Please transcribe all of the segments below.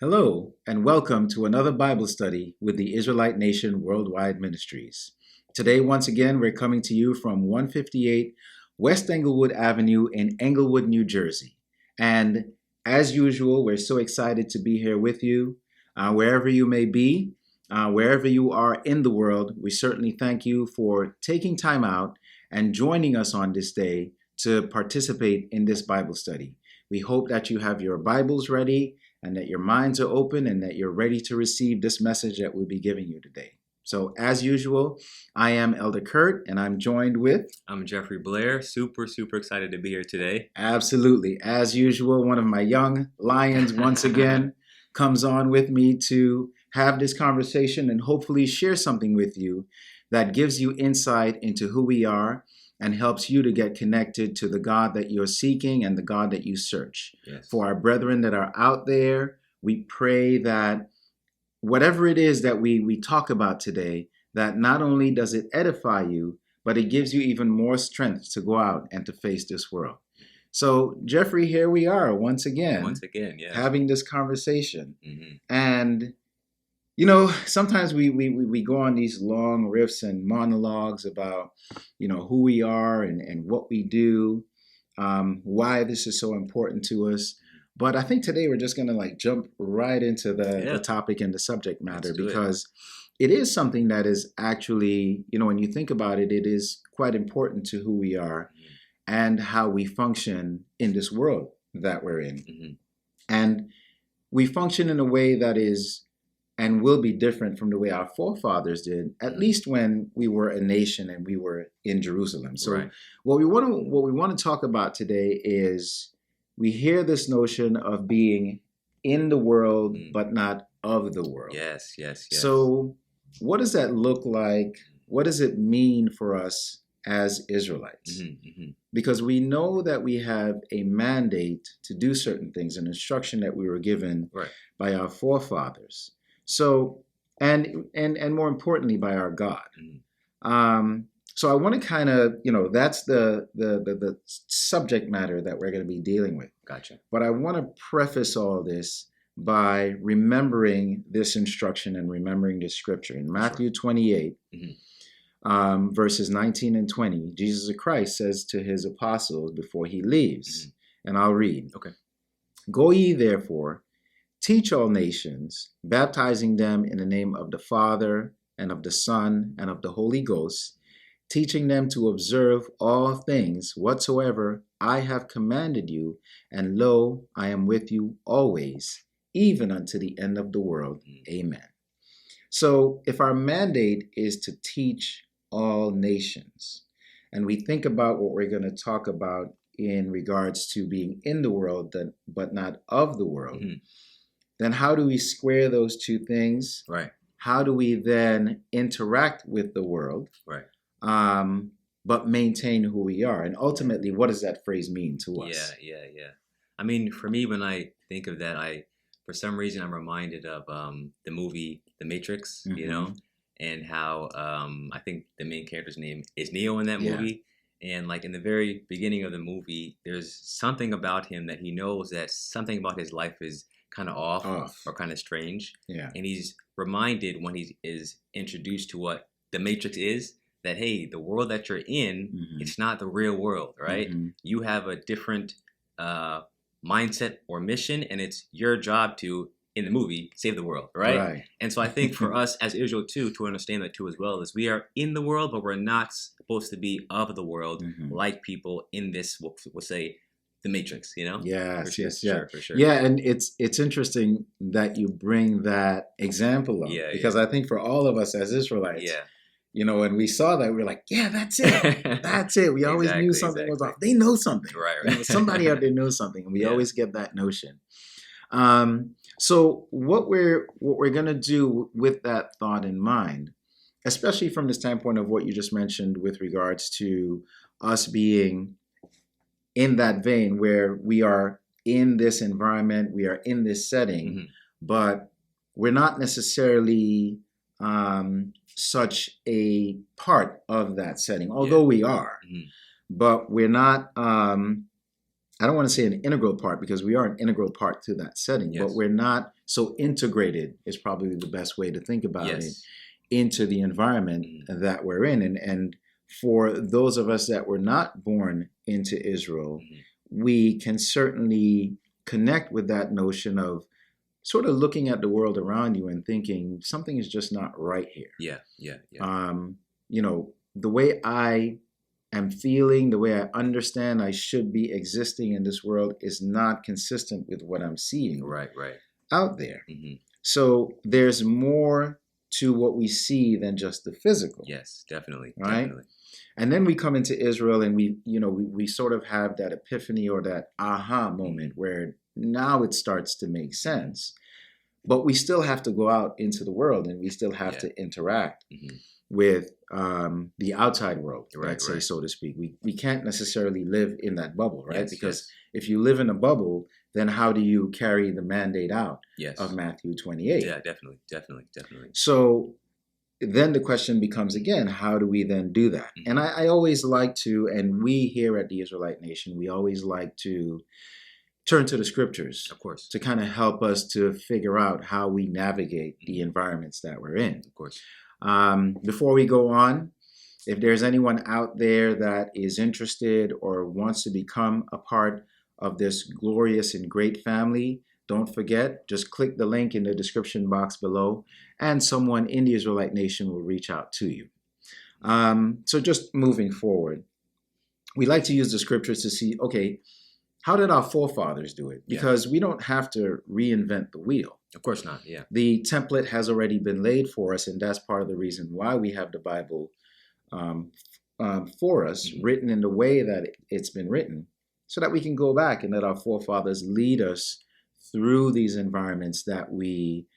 Hello, and welcome to another Bible study with the Israelite Nation Worldwide Ministries. Today, once again, we're coming to you from 158 West Englewood Avenue in Englewood, New Jersey. And as usual, we're so excited to be here with you, wherever you may be, wherever you are in the world. We certainly thank you for taking time out and joining us on this day to participate in this Bible study. We hope that you have your Bibles ready and that your minds are open and that you're ready to receive this message that we'll be giving you today. So as usual, I am Elder Kurt, and I'm joined with... I'm Jeffrey Blair. Super excited to be here today. Absolutely. As usual, one of my young lions once again comes on with me to have this conversation and hopefully share something with you that gives you insight into who we are and helps you to get connected to the God that you're seeking and the God that you search. Yes. For our brethren that are out there, we pray that whatever it is that we talk about today, that not only does it edify you, but it gives you even more strength to go out and to face this world. So, Jeffrey, here we are once again, yes. having this conversation. Mm-hmm. And you know, sometimes we go on these long riffs and monologues about, who we are and what we do, why this is so important to us. But I think today we're just going to jump right into the topic and the subject matter, because it is something that is actually, when you think about it, it is quite important to who we are and how we function in this world that we're in. Mm-hmm. And we function in a way that is and will be different from the way our forefathers did, at least when we were a nation and we were in Jerusalem. So what we want to talk about today is we hear this notion of being in the world, but not of the world. Yes. So what does that look like? What does it mean for us as Israelites? Mm-hmm. Because we know that we have a mandate to do certain things, an instruction that we were given by our forefathers. So, and more importantly, by our God. So I want to kind of, that's the subject matter that we're going to be dealing with. Gotcha. But I want to preface all this by remembering this instruction and remembering this scripture. In Matthew 28, verses 19 and 20, Jesus Christ says to his apostles before he leaves, and I'll read. Okay. Go ye therefore, teach all nations, baptizing them in the name of the Father and of the Son and of the Holy Ghost, teaching them to observe all things whatsoever I have commanded you, and lo, I am with you always, even unto the end of the world. Amen. So if our mandate is to teach all nations, and we think about what we're going to talk about in regards to being in the world, but not of the world, then how do we square those two things? Right. How do we then interact with the world? Right. But maintain who we are? And ultimately, what does that phrase mean to us? Yeah. I mean, for me, when I think of that, for some reason, I'm reminded of the movie The Matrix, and how I think the main character's name is Neo in that movie. And in the very beginning of the movie, there's something about him that he knows that something about his life is kind of off or kind of strange. Yeah. And he's reminded when he is introduced to what the Matrix is, that, hey, the world that you're in, it's not the real world, right? You have a different mindset or mission, and it's your job to, in the movie, save the world, right? And so I think for us as Israel too, to understand that too as well, is we are in the world, but we're not supposed to be of the world like people in this, we'll say, the Matrix, Yes. For sure. Yeah, and it's interesting that you bring that example up, because I think for all of us as Israelites, when we saw that, we were like, yeah, that's it. That's it. We always knew something was off. They know something. Right. Somebody out there knows something, and we always get that notion. So what we're going to do with that thought in mind, especially from the standpoint of what you just mentioned with regards to us being in that vein where we are in this environment, we are in this setting, but we're not necessarily such a part of that setting, although we are, but we're not, I don't want to say an integral part, because we are an integral part to that setting, but we're not so integrated is probably the best way to think about it Yes. into the environment that we're in. And for those of us that were not born into Israel, we can certainly connect with that notion of sort of looking at the world around you and thinking something is just not right here. Yeah. You know, the way I am feeling, the way I understand I should be existing in this world is not consistent with what I'm seeing Right. out there. So there's more to what we see than just the physical. Yes, definitely. Right? Definitely. And then we come into Israel and we sort of have that epiphany or that aha moment where now it starts to make sense. But we still have to go out into the world and we still have to interact with the outside world, let's say, so to speak. We can't necessarily live in that bubble, right? Because if you live in a bubble, then how do you carry the mandate out of Matthew 28? Yeah, definitely. So then the question becomes again, how do we then do that? And I always like to, and we here at the Israelite Nation, we always like to turn to the scriptures, of course, to kind of help us to figure out how we navigate the environments that we're in. Of course. Before we go on, if there's anyone out there that is interested or wants to become a part of this glorious and great family, don't forget, just click the link in the description box below and someone in the Israelite Nation will reach out to you. So just moving forward, we like to use the scriptures to see, okay, how did our forefathers do it? Because we don't have to reinvent the wheel. Of course not, yeah. The template has already been laid for us, and that's part of the reason why we have the Bible for us, written in the way that it's been written, so that we can go back and let our forefathers lead us through these environments that we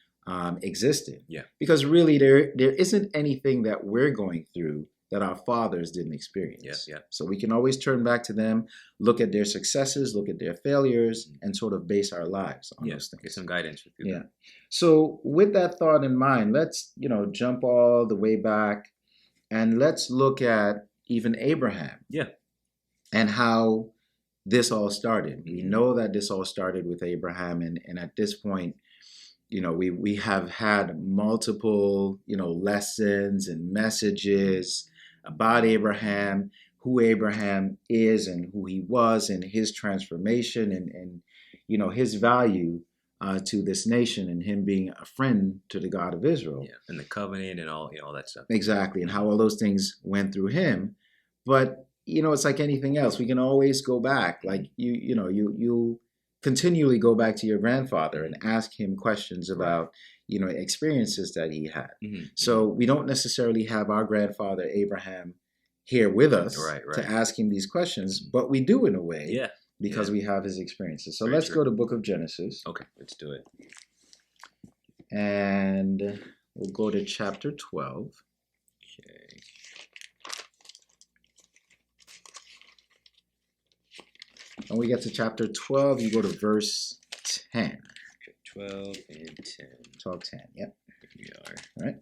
exist in. Yeah. Because really, there isn't anything that we're going through that our fathers didn't experience. Yeah. So we can always turn back to them, look at their successes, look at their failures, and sort of base our lives on those things. Get some guidance with you. Yeah. So with that thought in mind, let's jump all the way back and let's look at even Abraham. Yeah. And how this all started. We know that this all started with Abraham, and at this point, we have had multiple lessons and messages about Abraham, who Abraham is and who he was, and his transformation and his value to this nation, and him being a friend to the God of Israel. Yeah, and the covenant and all that stuff. Exactly, and how all those things went through him. But it's like anything else. We can always go back. Like you continually go back to your grandfather and ask him questions about experiences that he had. So we don't necessarily have our grandfather Abraham here with us to ask him these questions, but we do in a way because we have his experiences. So let's go to Book of Genesis. Okay, let's do it. And we'll go to chapter 12. Okay. When we get to chapter 12, you go to verse 10. 12 and 10. 12, 10, yep. Here we are. All right.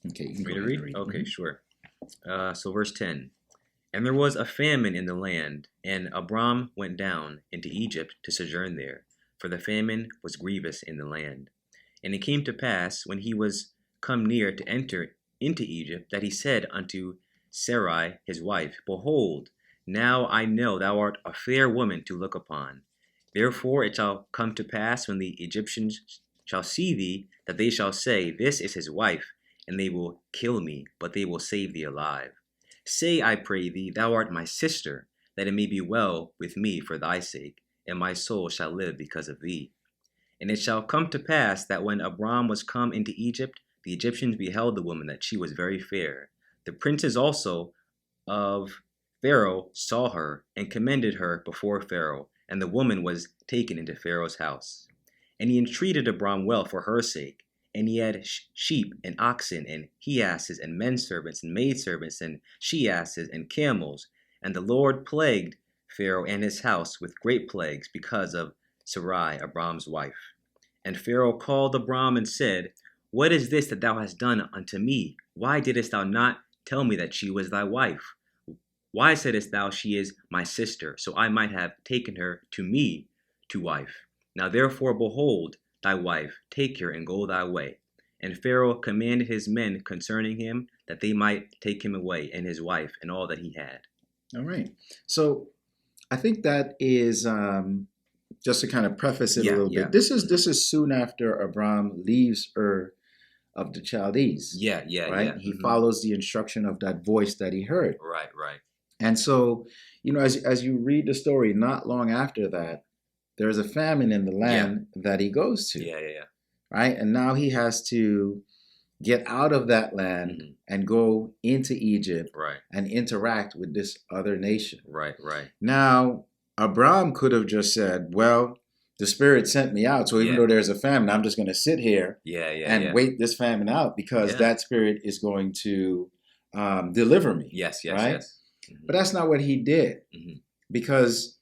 Okay, you can read? Okay, sure. So verse 10. And there was a famine in the land, and Abram went down into Egypt to sojourn there, for the famine was grievous in the land. And it came to pass, when he was come near to enter into Egypt, that he said unto Sarai his wife, Behold, now I know thou art a fair woman to look upon. Therefore it shall come to pass, when the Egyptians shall see thee, that they shall say, This is his wife, and they will kill me, but they will save thee alive. Say, I pray thee, thou art my sister, that it may be well with me for thy sake, and my soul shall live because of thee. And it shall come to pass, that when Abram was come into Egypt, the Egyptians beheld the woman, that she was very fair. The princes also of Pharaoh saw her, and commended her before Pharaoh, and the woman was taken into Pharaoh's house. And he entreated Abram well for her sake, and he had sheep and oxen and he-asses and men-servants and maidservants and she-asses and camels. And the Lord plagued Pharaoh and his house with great plagues because of Sarai, Abram's wife. And Pharaoh called Abram and said, What is this that thou hast done unto me? Why didst thou not tell me that she was thy wife? Why saidst thou, She is my sister, so I might have taken her to me, to wife. Now therefore, behold, thy wife, take her and go thy way. And Pharaoh commanded his men concerning him that they might take him away, and his wife, and all that he had. All right. So I think that is just to kind of preface it a little bit. This is soon after Abram leaves Ur of the Chaldees. Right. He follows the instruction of that voice that he heard. Right. And so, as you read the story, not long after that, there's a famine in the land that he goes to. Right. And now he has to get out of that land and go into Egypt and interact with this other nation. Right. Now, Abram could have just said, well, the Spirit sent me out, so even though there's a famine, I'm just going to sit here and wait this famine out because that Spirit is going to deliver me. Yes. But that's not what he did because,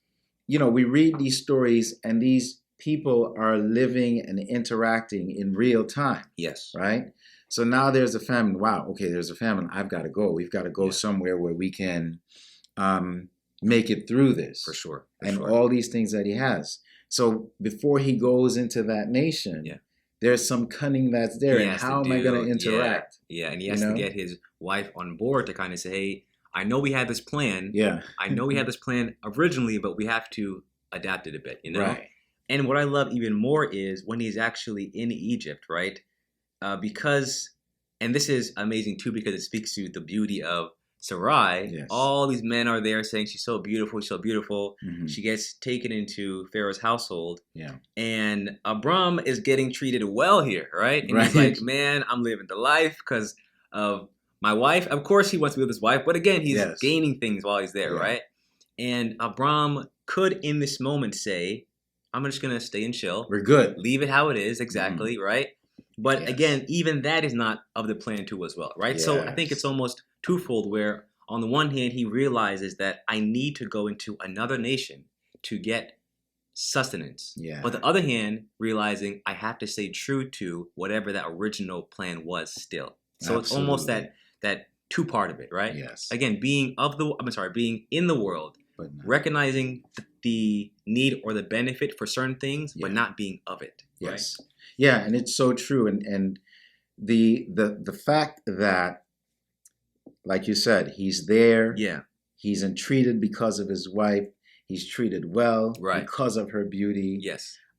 we read these stories and these people are living and interacting in real time. Yes. Right? So now there's a famine. Wow, okay, there's a famine. I've got to go. We've got to go somewhere where we can make it through this. For sure. All these things that he has. So before he goes into that nation, there's some cunning that's there. And how am I going to interact? And he has to get his wife on board to kind of say, hey, I know we had this plan. I know we had this plan originally, but we have to adapt it a bit, Right. And what I love even more is when he's actually in Egypt, right? Because, and this is amazing too, because it speaks to the beauty of Sarai. Yes. All these men are there saying she's so beautiful, she's so beautiful. She gets taken into Pharaoh's household. And Abram is getting treated well here, right? And he's like, man, I'm living the life because of my wife. Of course he wants to be with his wife, but again, he's gaining things while he's there, right? And Abram could in this moment say, I'm just going to stay and chill. We're good. Leave it how it is, exactly, right? But again, even that is not of the plan too as well, right? So I think it's almost twofold where on the one hand, he realizes that I need to go into another nation to get sustenance. But the other hand, realizing I have to stay true to whatever that original plan was still. So it's almost that two part of it, right? Again, being in the world, recognizing the need or the benefit for certain things, but not being of it. Right? Yeah, and it's so true. And the fact that, like you said, he's there. He's entreated because of his wife. He's treated well because of her beauty.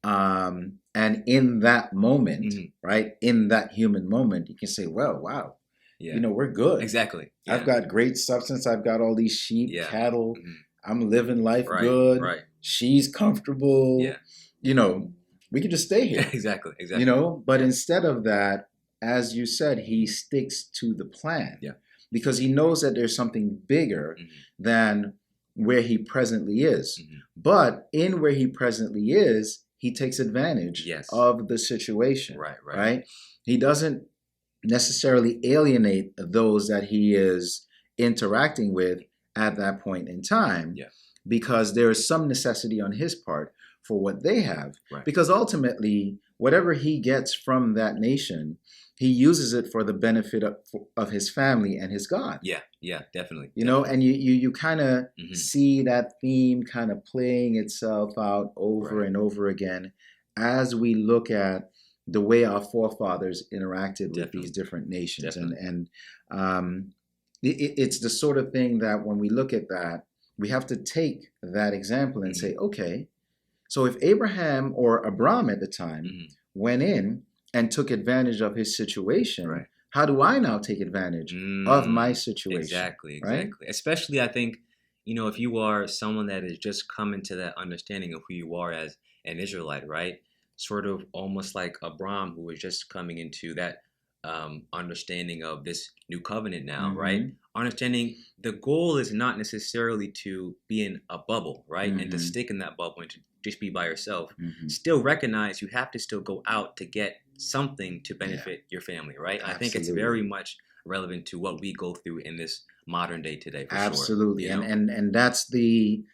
And in that moment, right, in that human moment, you can say, well, wow, we're good. Exactly. I've got great substance. I've got all these sheep, cattle. I'm living life good. She's comfortable. We could just stay here. Exactly. But instead of that, as you said, he sticks to the plan. Because he knows that there's something bigger than where he presently is. But in where he presently is, he takes advantage of the situation. Right? He doesn't necessarily alienate those that he is interacting with at that point in time, because there is some necessity on his part for what they have. Because ultimately, whatever he gets from that nation, he uses it for the benefit of his family and his God. Definitely. And you kind of see that theme kind of playing itself out over and over again as we look at the way our forefathers interacted with these different nations. And it's the sort of thing that when we look at that, we have to take that example and say, okay, so if Abraham or Abram at the time went in and took advantage of his situation, how do I now take advantage of my situation? Exactly. Especially, I think, if you are someone that is just coming to that understanding of who you are as an Israelite, right? Sort of almost like Abram, who is just coming into that understanding of this new covenant now, right? Understanding the goal is not necessarily to be in a bubble, right? And to stick in that bubble and to just be by yourself. Still recognize you have to still go out to get something to benefit your family, right? Absolutely. I think it's very much relevant to what we go through in this modern day today. For Absolutely. Sure, and that's the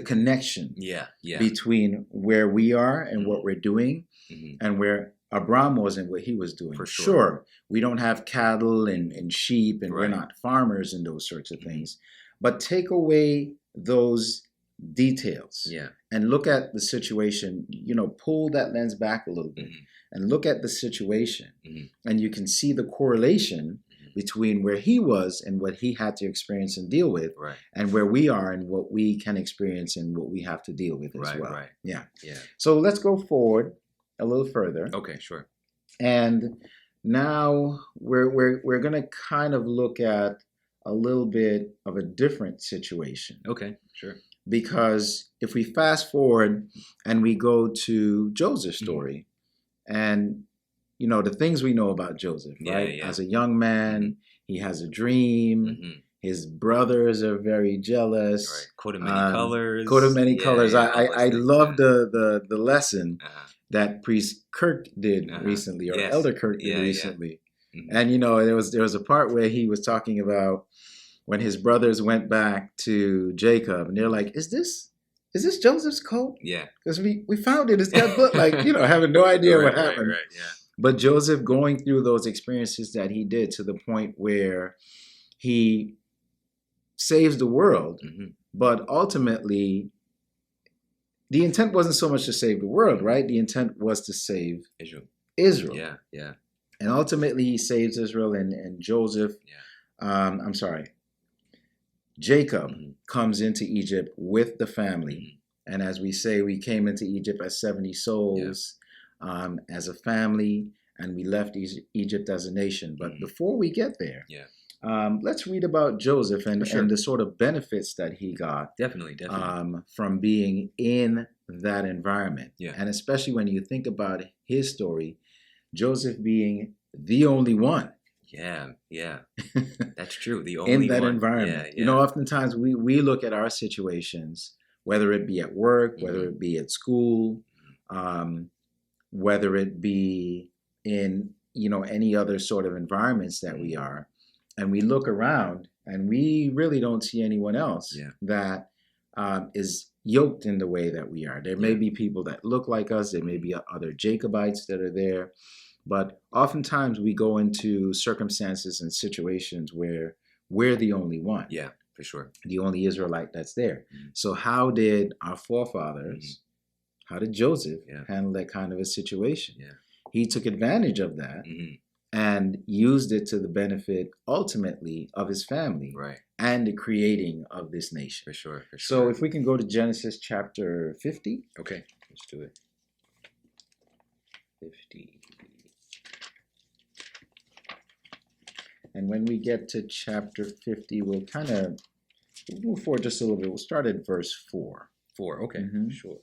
connection between where we are and what we're doing and where Abram was and what he was doing. For sure. We don't have cattle and sheep and we're not farmers and those sorts of things. But take away those details. Yeah. And look at the situation, pull that lens back a little bit and look at the situation. And you can see the correlation between where he was and what he had to experience and deal with, and where we are and what we can experience and what we have to deal with as well. Right. Yeah. Yeah. So let's go forward a little further. Okay, sure. And now we're going to kind of look at a little bit of a different situation. Okay, sure. Because if we fast forward and we go to Joseph's story, and the things we know about Joseph, right? Yeah. As a young man, he has a dream. His brothers are very jealous. Right. Coat of many colors. Coat of many colors. I love the lesson that Priest Kirk did recently, or Elder Kirk did recently. And there was a part where he was talking about when his brothers went back to Jacob, and they're like, "Is this Joseph's coat?" Yeah. Because we found it. It's got blood. Having no idea what happened. Right. Yeah. But Joseph going through those experiences that he did to the point where he saves the world, but ultimately the intent wasn't so much to save the world, right? The intent was to save Israel. Yeah. And ultimately he saves Israel, and Joseph, Jacob comes into Egypt with the family. And as we say, we came into Egypt as 70 souls. As a family, and we left Egypt as a nation. But before we get there, let's read about Joseph and the sort of benefits that he got. Definitely. From being in that environment. Yeah. And especially when you think about his story, Joseph being the only one. Yeah. That's true. The only one. In that environment. Yeah. Oftentimes we look at our situations, whether it be at work, whether it be at school, whether it be in, any other sort of environments that we are, and we look around and we really don't see anyone else that is yoked in the way that we are. There may be people that look like us. There may be other Jacobites that are there. But oftentimes we go into circumstances and situations where we're the only one. Yeah, for sure. The only Israelite that's there. So how did our forefathers... How did Joseph handle that kind of a situation? Yeah. He took advantage of that and used it to the benefit, ultimately, of his family and the creating of this nation. For sure. So if we can go to Genesis chapter 50. Okay, let's do it. 50. And when we get to chapter 50, we'll move forward just a little bit. We'll start at verse 4. 4, okay, sure.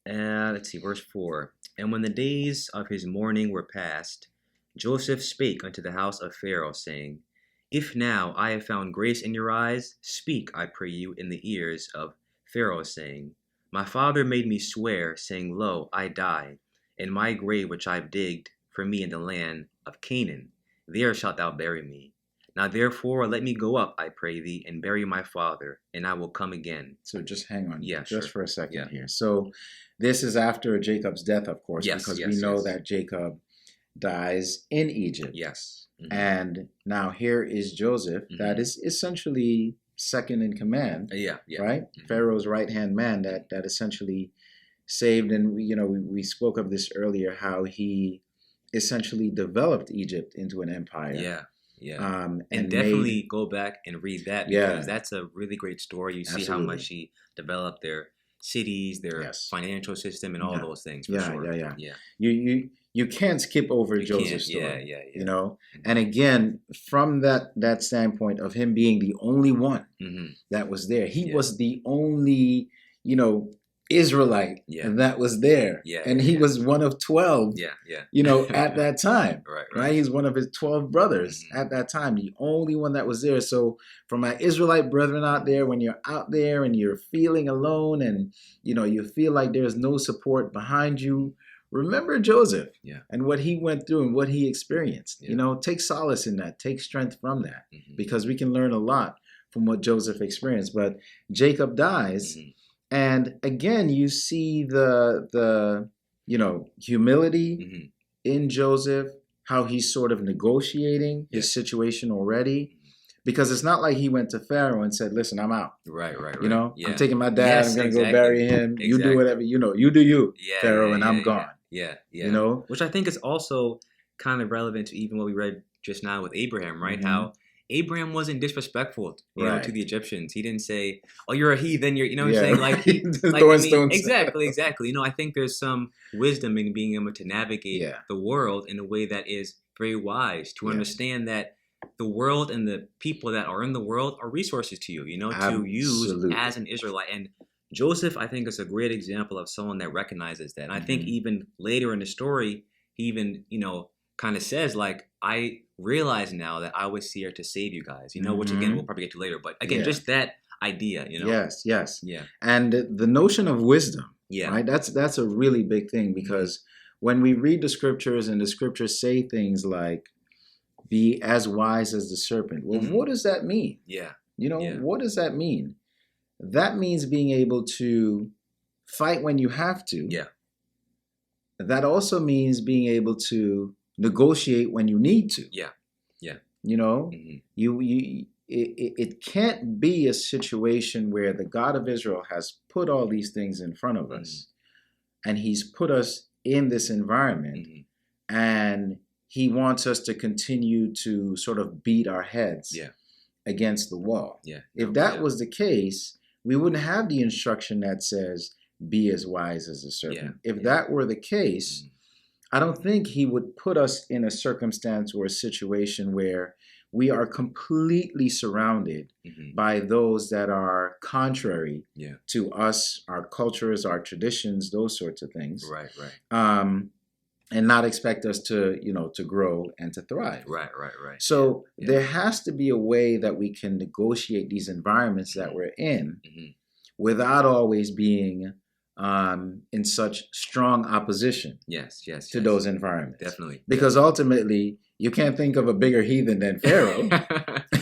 Let's see, verse 4. And when the days of his mourning were past, Joseph spake unto the house of Pharaoh, saying, If now I have found grace in your eyes, speak, I pray you, in the ears of Pharaoh, saying, My father made me swear, saying, Lo, I die, and my grave which I've digged for me in the land of Canaan, there shalt thou bury me. Now therefore let me go up, I pray thee, and bury my father, and I will come again. So just hang on just for a second here. So this is after Jacob's death, of course, because we know that Jacob dies in Egypt. Yes. And now here is Joseph, that is essentially second in command. Right? Pharaoh's right-hand man that essentially saved, and we spoke of this earlier, how he essentially developed Egypt into an empire. And definitely go back and read that, because that's a really great story. You see how much he developed their cities, their financial system, and all those things. For sure. You can't skip over Joseph's story. And again, from that standpoint of him being the only one that was there, he was the only Israelite that was there, and he was one of 12 at that time, right? He's one of his 12 brothers at that time, the only one that was there. So for my Israelite brethren out there, when you're out there and you're feeling alone and you feel like there's no support behind you, remember Joseph and what he went through and what he experienced. Take solace in that, take strength from that, because we can learn a lot from what Joseph experienced. But Jacob dies. And again, you see the humility in Joseph, how he's sort of negotiating his situation already. Because it's not like he went to Pharaoh and said, listen, I'm out. Right. You know, Yeah. I'm taking my dad. Yes, I'm going to exactly. go bury him. Exactly. You do whatever, you do you, Pharaoh, and I'm gone. Yeah. You know? Which I think is also kind of relevant to even what we read just now with Abraham, right? Mm-hmm. How Abraham wasn't disrespectful, you know, Right. to the Egyptians. He didn't say, "Oh, you're a heathen." You're, you know what I'm Yeah. saying? Like he, like Throwing I mean, stones. exactly. You know, I think there's some wisdom in being able to navigate the world in a way that is very wise to understand that the world and the people that are in the world are resources to you, you know, to use as an Israelite. And Joseph, I think, is a great example of someone that recognizes that. And I think even later in the story, he even, you know, kind of says, like, I realize now that I was here to save you guys, you know, which again, we'll probably get to later. But again, just that idea, you know? Yes. Yeah. And the notion of wisdom, right? That's a really big thing, because when we read the scriptures and the scriptures say things like, be as wise as the serpent. Well, what does that mean? Yeah. You know, what does that mean? That means being able to fight when you have to. Yeah. That also means being able to negotiate when you need to. Yeah. You know, it can't be a situation where the God of Israel has put all these things in front of us, and he's put us in this environment, and he wants us to continue to sort of beat our heads against the wall. If that was the case, we wouldn't have the instruction that says, be as wise as a serpent. If that were the case, I don't think he would put us in a circumstance or a situation where we are completely surrounded by those that are contrary to us, our cultures, our traditions, those sorts of things. Right. And not expect us to, you know, to grow and to thrive. Right. So there has to be a way that we can negotiate these environments that we're in without always being in such strong opposition to those environments. Definitely. Because ultimately, you can't think of a bigger heathen than Pharaoh.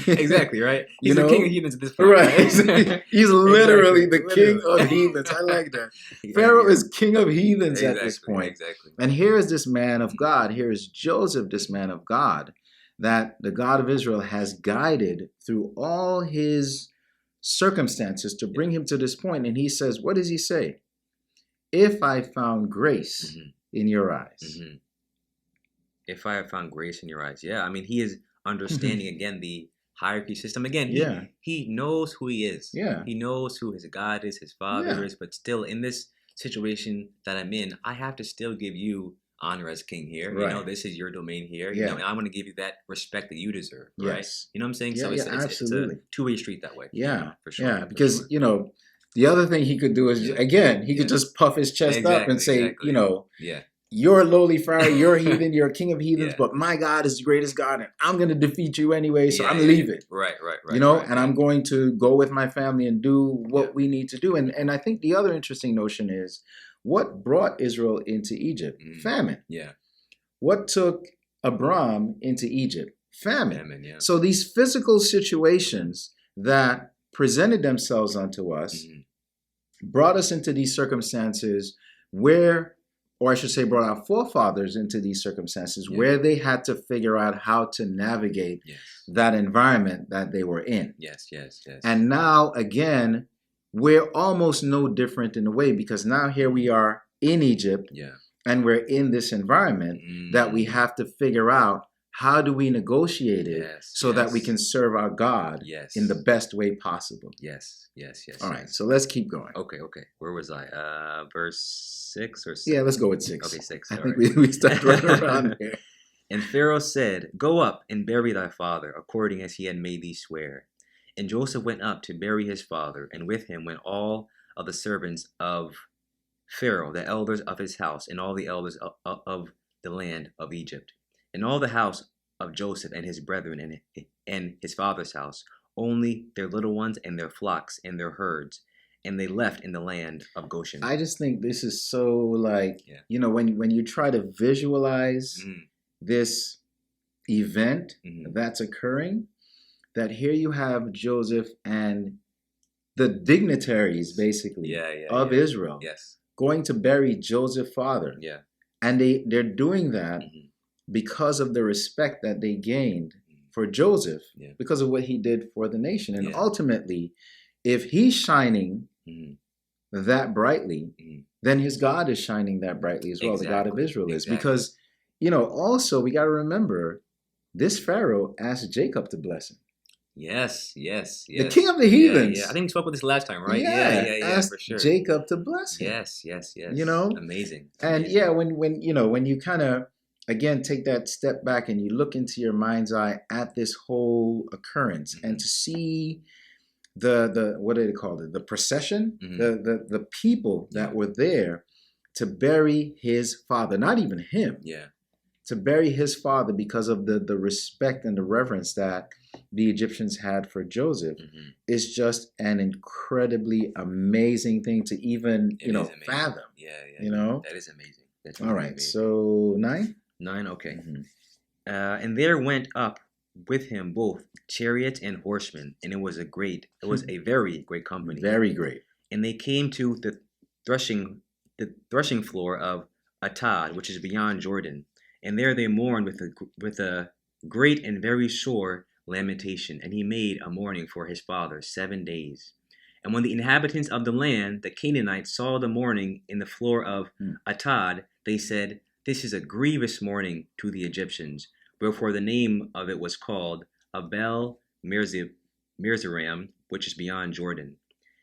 Exactly, right? He's the king of heathens at this point. Right. He's literally the king of heathens. I like that. Pharaoh is king of heathens at this point. Exactly. And here is this man of God. Here is Joseph, this man of God, that the God of Israel has guided through all his circumstances to bring him to this point. And he says, what does he say? If I found grace in your eyes. If I have found grace in your eyes. Yeah, I mean, he is understanding, again, the hierarchy system. Again, he knows who he is. He knows who his God is, his father is. But still, in this situation that I'm in, I have to still give you honor as king here. You know, this is your domain here. You know, and I want to give you that respect that you deserve. Right? You know what I'm saying? So it's a two-way street that way. Yeah, for sure. Yeah, because, you know, the other thing he could do is, again, he could just puff his chest up and say, you know, you're a lowly Pharaoh, you're a heathen, you're a king of heathens, but my God is the greatest God, and I'm going to defeat you anyway, so I'm leaving. Right. You know, and I'm going to go with my family and do what we need to do. And I think the other interesting notion is, what brought Israel into Egypt? Famine. What took Abram into Egypt? Famine. So these physical situations that presented themselves unto us brought us into these circumstances where, or I should say, brought our forefathers into these circumstances where they had to figure out how to navigate that environment that they were in. And now, again, we're almost no different in a way, because now here we are in Egypt and we're in this environment that we have to figure out, how do we negotiate it so that we can serve our God in the best way possible? All right, so let's keep going. Okay. Where was I? Verse 6 or 7? Yeah, let's go with 6. Okay, 6. I think we started running around here. And Pharaoh said, go up and bury thy father, according as he had made thee swear. And Joseph went up to bury his father, and with him went all of the servants of Pharaoh, the elders of his house, and all the elders of the land of Egypt, and all the house of Joseph and his brethren and his father's house, only their little ones and their flocks and their herds, and they left in the land of Goshen. I just think this is so, like, you know, when you try to visualize this event that's occurring, that here you have Joseph and the dignitaries, basically, of Israel going to bury Joseph's father. And they're doing that because of the respect that they gained for Joseph Yeah. because of what he did for the nation. And Yeah. ultimately, if he's shining that brightly, then his God is shining that brightly as well. The God of Israel is. Because, also we got to remember, this Pharaoh asked Jacob to bless him. Yes. The king of the heathens. Yeah. I think we spoke about this last time, right? Yeah, Yeah, for sure. Jacob to bless him. Yes. Amazing. And Amazing. when you kind of again take that step back and you look into your mind's eye at this whole occurrence and to see the what did they call it? The procession, the people that were there to bury his father, not even him. Yeah. To bury his father because of the respect and the reverence that the Egyptians had for Joseph is just an incredibly amazing thing to even, fathom. Yeah. That is amazing. That's really all right. Amazing. So 9? 9, okay. And there went up with him both chariots and horsemen, and it was a very great company. Very great. And they came to the threshing floor of Atad, which is beyond Jordan. And there they mourned with a great and very sore lamentation. And he made a mourning for his father 7 days. And when the inhabitants of the land, the Canaanites, saw the mourning in the floor of Atad, they said, "This is a grievous mourning to the Egyptians." Wherefore the name of it was called Abel Mizraim, which is beyond Jordan.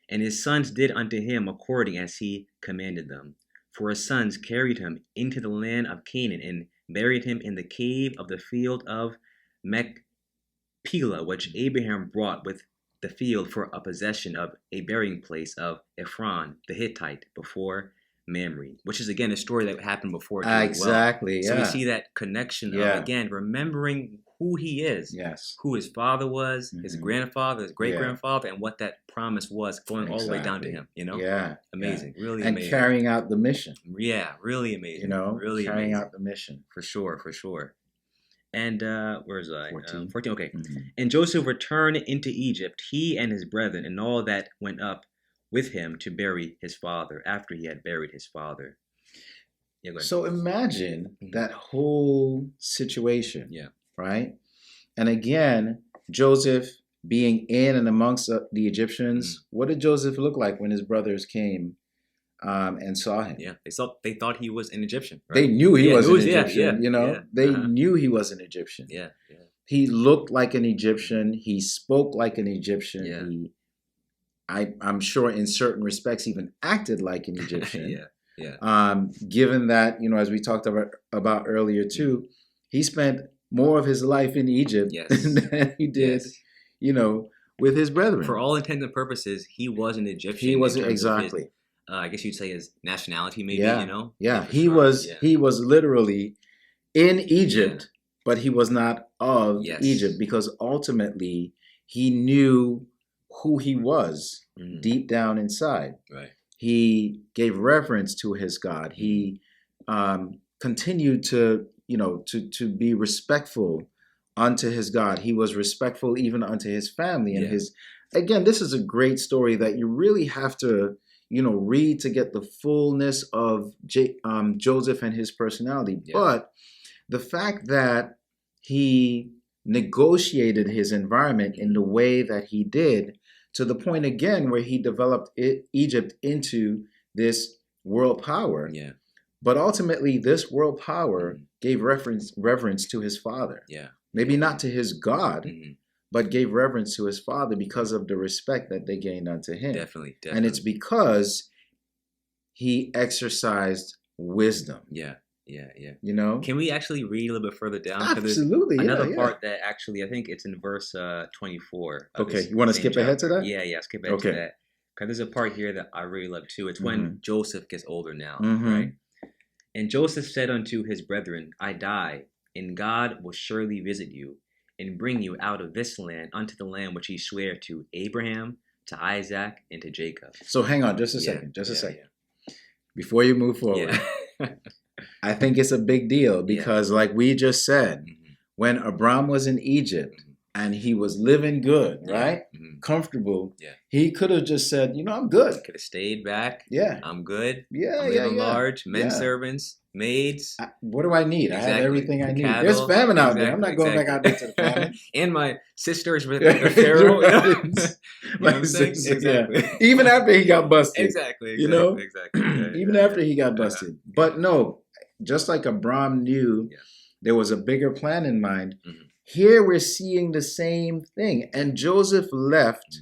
And his sons did unto him according as he commanded them. For his sons carried him into the land of Canaan and buried him in the cave of the field of Machpelah, which Abraham brought with the field for a possession of a burying place of Ephron the Hittite before Mamre, which is again a story that happened before. Exactly. Well. So we see that connection of, again, remembering who he is, who his father was, his grandfather, his great grandfather, and what that promise was going all the way down to him. Amazing, really and amazing, and carrying out the mission. Yeah, really amazing. Really carrying amazing. out the mission for sure. And where's I? 14. 14. Okay. And Joseph returned into Egypt, he and his brethren, and all that went up with him to bury his father after he had buried his father. Yeah, so imagine that whole situation. Yeah. Right? And again, Joseph being in and amongst the Egyptians. What did Joseph look like when his brothers came and saw him? Yeah, they thought he was an Egyptian. Right? They knew he was an Egyptian. They knew he was an Egyptian. Yeah. He looked like an Egyptian. He spoke like an Egyptian. Yeah. I'm sure in certain respects even acted like an Egyptian. Yeah. Given that, as we talked about earlier too, he spent more of his life in Egypt than he did, with his brethren. For all intents and purposes, he was an Egyptian. He was exactly. I guess you'd say his nationality, maybe. Yeah. He was literally in Egypt, but he was not of Egypt because ultimately he knew who he was deep down inside. Right. He gave reverence to his God. He continued to be respectful unto his God. He was respectful even unto his family and again, this is a great story that you really have to, read to get the fullness of Joseph and his personality. Yeah. But the fact that he negotiated his environment in the way that he did, to the point again where he developed Egypt into this world power. Yeah. But ultimately, this world power gave reverence to his father. Yeah. Maybe not to his God, but gave reverence to his father because of the respect that they gained unto him. Definitely. And it's because he exercised wisdom. Yeah. Can we actually read a little bit further down? Absolutely. Another part that actually, I think it's in verse 24. Okay. You want to skip ahead to that? Yeah. Skip ahead to that. Because there's a part here that I really love too. It's when Joseph gets older now, right? And Joseph said unto his brethren, I die, and God will surely visit you, and bring you out of this land unto the land which he sware to Abraham, to Isaac, and to Jacob. So hang on just a second. Before you move forward. I think it's a big deal because like we just said, when Abram was in Egypt, and he was living good, right? Comfortable. Yeah. He could have just said, I'm good. Could have stayed back. Yeah. I'm good. Yeah, I'm living large. Men servants, maids. What do I need? Exactly. I have everything I need. Cattle. There's famine out there. I'm not going back out there to the famine. And my sisters with the Pharaoh. My sisters, exactly. Even after he got busted. Exactly. Exactly. Even after he got busted. But no, just like Abram knew there was a bigger plan in mind, here we're seeing the same thing. And Joseph left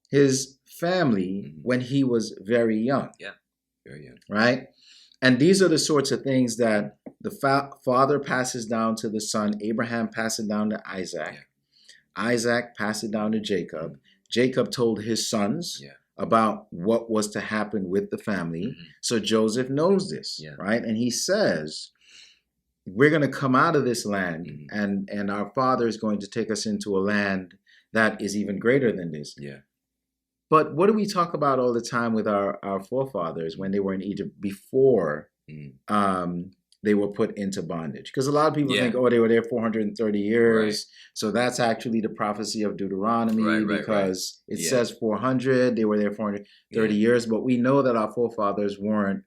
his family when he was very young. Yeah, very young. Right? And these are the sorts of things that the father passes down to the son. Abraham passed it down to Isaac. Yeah. Isaac passed it down to Jacob. Jacob told his sons about what was to happen with the family. So Joseph knows this, right? And he says, we're going to come out of this land and our father is going to take us into a land that is even greater than this. Yeah. But what do we talk about all the time with our forefathers when they were in Egypt before they were put into bondage? Because a lot of people think, they were there 430 years. Right. So that's actually the prophecy of Deuteronomy because it says 400. They were there 430 years. But we know that our forefathers weren't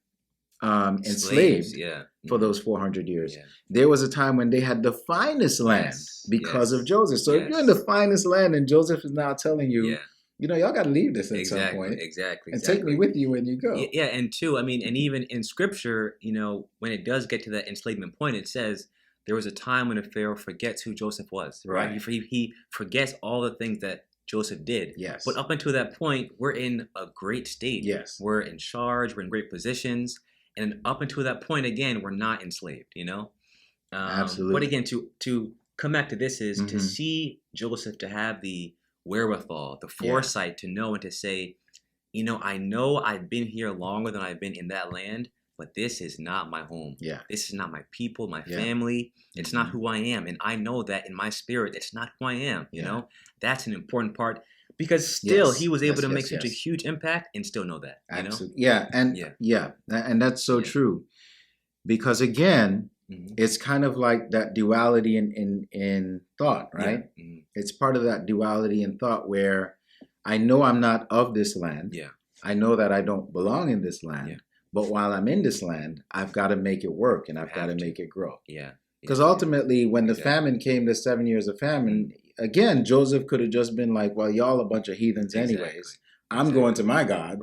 enslaved for those 400 years. Yeah. There was a time when they had the finest land because of Joseph. So if you're in the finest land and Joseph is now telling you, y'all got to leave this at some point. Exactly. And take me with you when you go. Yeah, and two, and even in Scripture, when it does get to that enslavement point, it says there was a time when a Pharaoh forgets who Joseph was. Right. He forgets all the things that Joseph did. Yes. But up until that point, we're in a great state. Yes. We're in charge. We're in great positions. And up until that point, again, we're not enslaved, Absolutely. But again, to come back to this is to see Joseph to have the wherewithal, the foresight to know and to say, I know I've been here longer than I've been in that land, but this is not my home. Yeah. This is not my people, my family. It's not who I am. And I know that in my spirit, it's not who I am. You know, that's an important part because still he was able to make such a huge impact and still know that. Absolutely. Yeah. And that's so true because again, it's kind of like that duality in thought, right? Yeah. It's part of that duality in thought where I know I'm not of this land. Yeah. I know that I don't belong in this land. Yeah. But while I'm in this land, I've got to make it work and I've got to make it grow. Yeah. Because ultimately, when the famine came, the 7 years of famine, again, Joseph could have just been like, well, y'all a bunch of heathens anyways. I'm going to my God.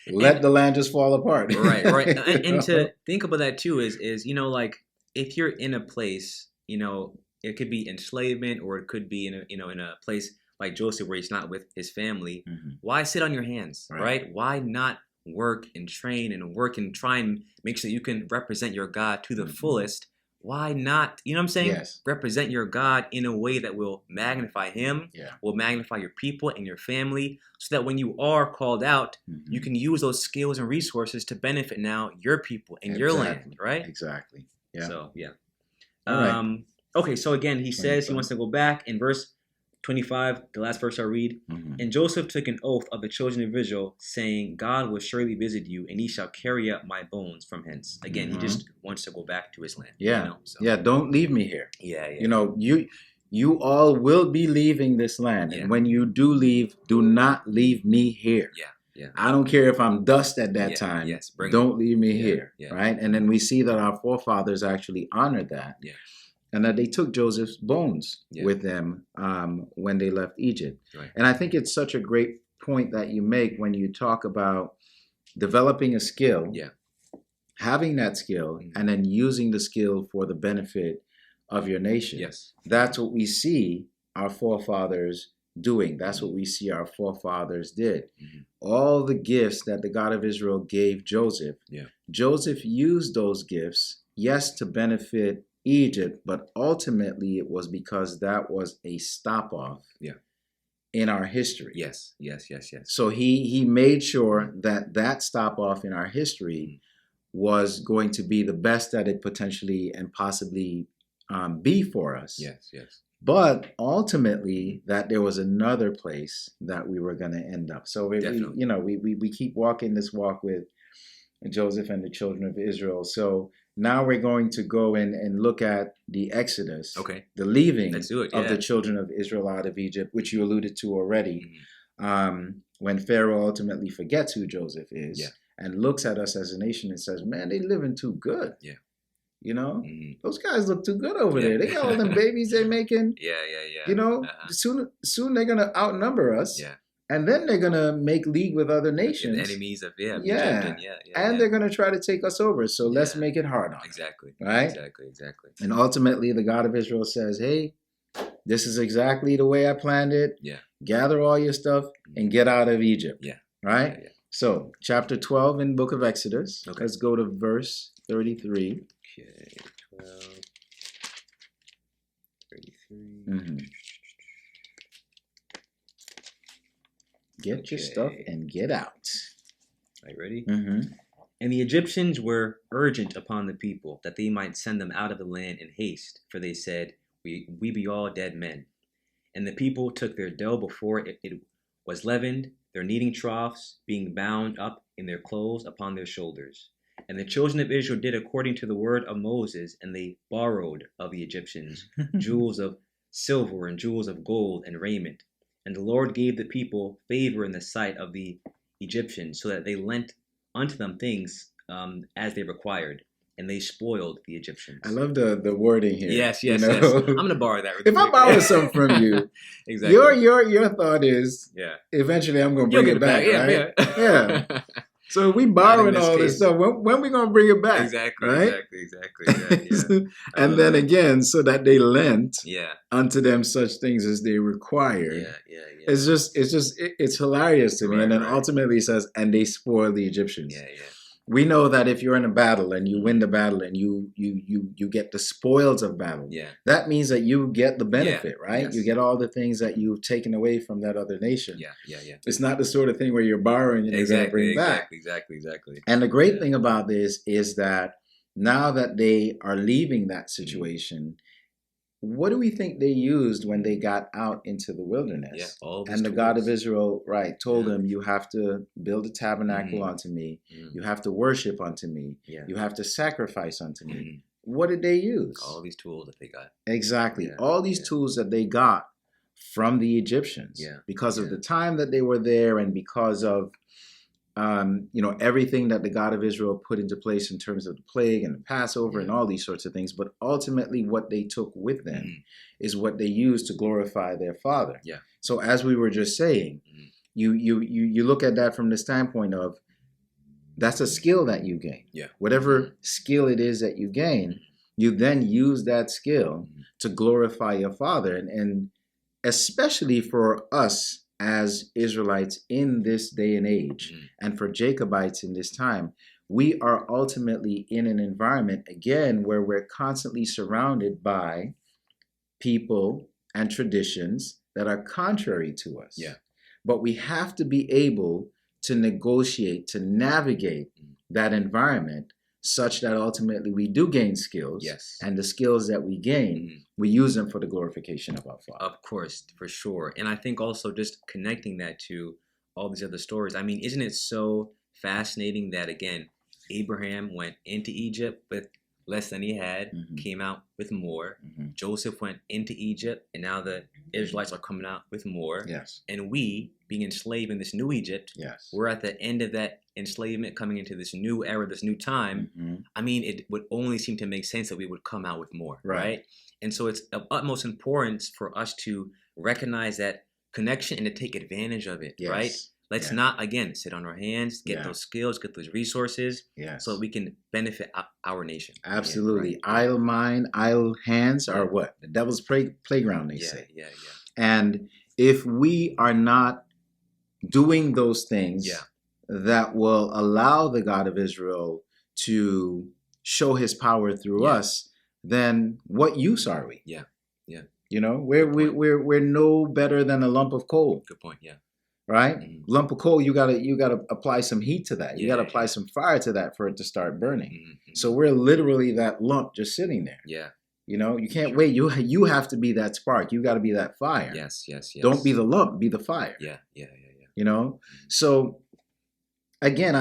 Let the land just fall apart. Right. And to think about that too is like if you're in a place, it could be enslavement or it could be in a place like Joseph where he's not with his family. Why sit on your hands, right? Why not work and train and work and try and make sure that you can represent your God to the fullest? Why not, you know what I'm saying? Yes. Represent your God in a way that will magnify him, will magnify your people and your family, so that when you are called out, you can use those skills and resources to benefit now your people and your land, right? Exactly. Yeah. So, okay, so again, he says he wants to go back in verse 25, the last verse I'll read. And Joseph took an oath of the children of Israel, saying, God will surely visit you, and he shall carry up my bones from hence. Again, he just wants to go back to his land. Yeah. Don't leave me here. You all will be leaving this land. And when you do leave, do not leave me here. Yeah. I don't care if I'm dust at that time. Yes. Don't leave me here. Right. And then we see that our forefathers actually honored that. Yeah. And that they took Joseph's bones with them when they left Egypt. Right. And I think it's such a great point that you make when you talk about developing a skill, having that skill, and then using the skill for the benefit of your nation. Yes. That's what we see our forefathers doing. That's what we see our forefathers did. All the gifts that the God of Israel gave Joseph, Joseph used those gifts, yes, to benefit Egypt, but ultimately it was because that was a stop-off in our history. Yes. So he made sure that stop-off in our history was going to be the best that it potentially and possibly be for us. Yes. But ultimately, that there was another place that we were going to end up. So we keep walking this walk with Joseph and the children of Israel. So now we're going to go in and look at the Exodus, Okay. the leaving Let's do it. of the Yeah. children of Israel out of Egypt, which you alluded to already. When Pharaoh ultimately forgets who Joseph is, Yeah. and looks at us as a nation and says, man, they living too good. Yeah. You know, those guys look too good over there. They got all them babies they're making. Yeah. You know, soon they're gonna outnumber us. Yeah. And then they're gonna make league with other nations. The enemies of Egypt. And they're gonna try to take us over. So let's make it hard on them. Exactly. Right? Exactly. And ultimately the God of Israel says, hey, this is exactly the way I planned it. Yeah. Gather all your stuff and get out of Egypt. Yeah. Right? Yeah. So chapter 12 in the book of Exodus. Okay. Let's go to verse 33. Okay, 12, 33. Get your stuff and get out. Are you ready? And the Egyptians were urgent upon the people that they might send them out of the land in haste, for they said, we be all dead men. And the people took their dough before it was leavened, their kneading troughs being bound up in their clothes upon their shoulders. And the children of Israel did according to the word of Moses, and they borrowed of the Egyptians jewels of silver and jewels of gold and raiment. And the Lord gave the people favor in the sight of the Egyptians, so that they lent unto them things as they required, and they spoiled the Egyptians. I love the wording here. Yes. I'm going to borrow that. If I borrow something from you, exactly. Your thought is, eventually I'm going to bring it back, right? Yeah. So we borrowing all this stuff. When we going to bring it back? Exactly. Right? Exactly. Yeah. And then again, so that they lent unto them such things as they required. Yeah. It's hilarious to me. And then ultimately it says, and they spoiled the Egyptians. Yeah. We know that if you're in a battle and you win the battle and you get the spoils of battle, that means that you get the benefit, right? Yes. You get all the things that you've taken away from that other nation. Yeah. It's not the sort of thing where you're borrowing and you're going to bring back. Exactly. And the great thing about this is that now that they are leaving that situation, what do we think they used when they got out into the wilderness? Yeah, all these and the tools. God of Israel, told them, you have to build a tabernacle unto me. You have to worship unto me. You have to sacrifice unto me. What did they use? All these tools that they got. Exactly. All these tools that they got from the Egyptians. Because of the time that they were there and because of everything that the God of Israel put into place in terms of the plague and the Passover and all these sorts of things. But ultimately what they took with them is what they used to glorify their Father. Yeah. So as we were just saying, you look at that from the standpoint of that's a skill that you gain. Yeah. Whatever skill it is that you gain, you then use that skill to glorify your Father. And especially for us as Israelites in this day and age, and for Jacobites in this time, we are ultimately in an environment, again, where we're constantly surrounded by people and traditions that are contrary to us. Yeah. But we have to be able to negotiate, to navigate that environment such that ultimately we do gain skills. Yes. And the skills that we gain, we use them for the glorification of our Father. Of course, for sure. And I think also just connecting that to all these other stories. I mean, isn't it so fascinating that, again, Abraham went into Egypt with less than he had, came out with more. Joseph went into Egypt, and now the Israelites are coming out with more. Yes. And we, being enslaved in this new Egypt, we're at the end of that enslavement, coming into this new era, this new time. I mean, it would only seem to make sense that we would come out with more, right? And so it's of utmost importance for us to recognize that connection and to take advantage of it, right? Let's not, again, sit on our hands, get those skills, get those resources, so that we can benefit our nation. Absolutely. Idle mind, idle hands are what? The devil's playground, they say. And if we are not doing those things that will allow the God of Israel to show his power through us, then what use are we? You know, we're no better than a lump of coal. Good point. Right? Lump of coal, you gotta apply some heat to that. You gotta apply some fire to that for it to start burning. So we're literally that lump just sitting there. You know, you can't wait. You have to be that spark. You got to be that fire. Yes. Don't be the lump. Be the fire. Yeah. You know. So again,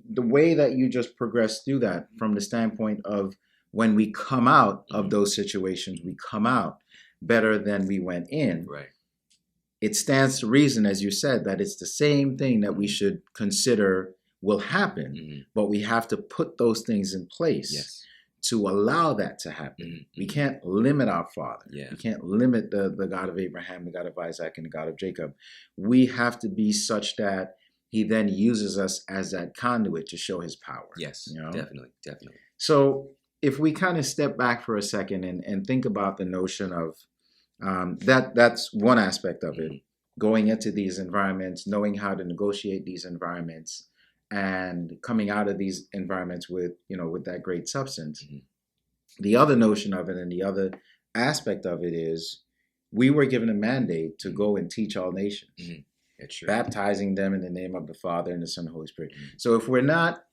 the way that you just progressed through that from the standpoint of when we come out of those situations, we come out better than we went in. Right. It stands to reason, as you said, that it's the same thing that we should consider will happen, but we have to put those things in place to allow that to happen. We can't limit our Father. We can't limit the God of Abraham, the God of Isaac, and the God of Jacob. We have to be such that he then uses us as that conduit to show his power. Yes, definitely. So if we kind of step back for a second and think about the notion of that's one aspect of it, going into these environments, knowing how to negotiate these environments, and coming out of these environments with that great substance. The other notion of it and the other aspect of it is we were given a mandate to go and teach all nations, baptizing them in the name of the Father and the Son and the Holy Spirit. So if we're not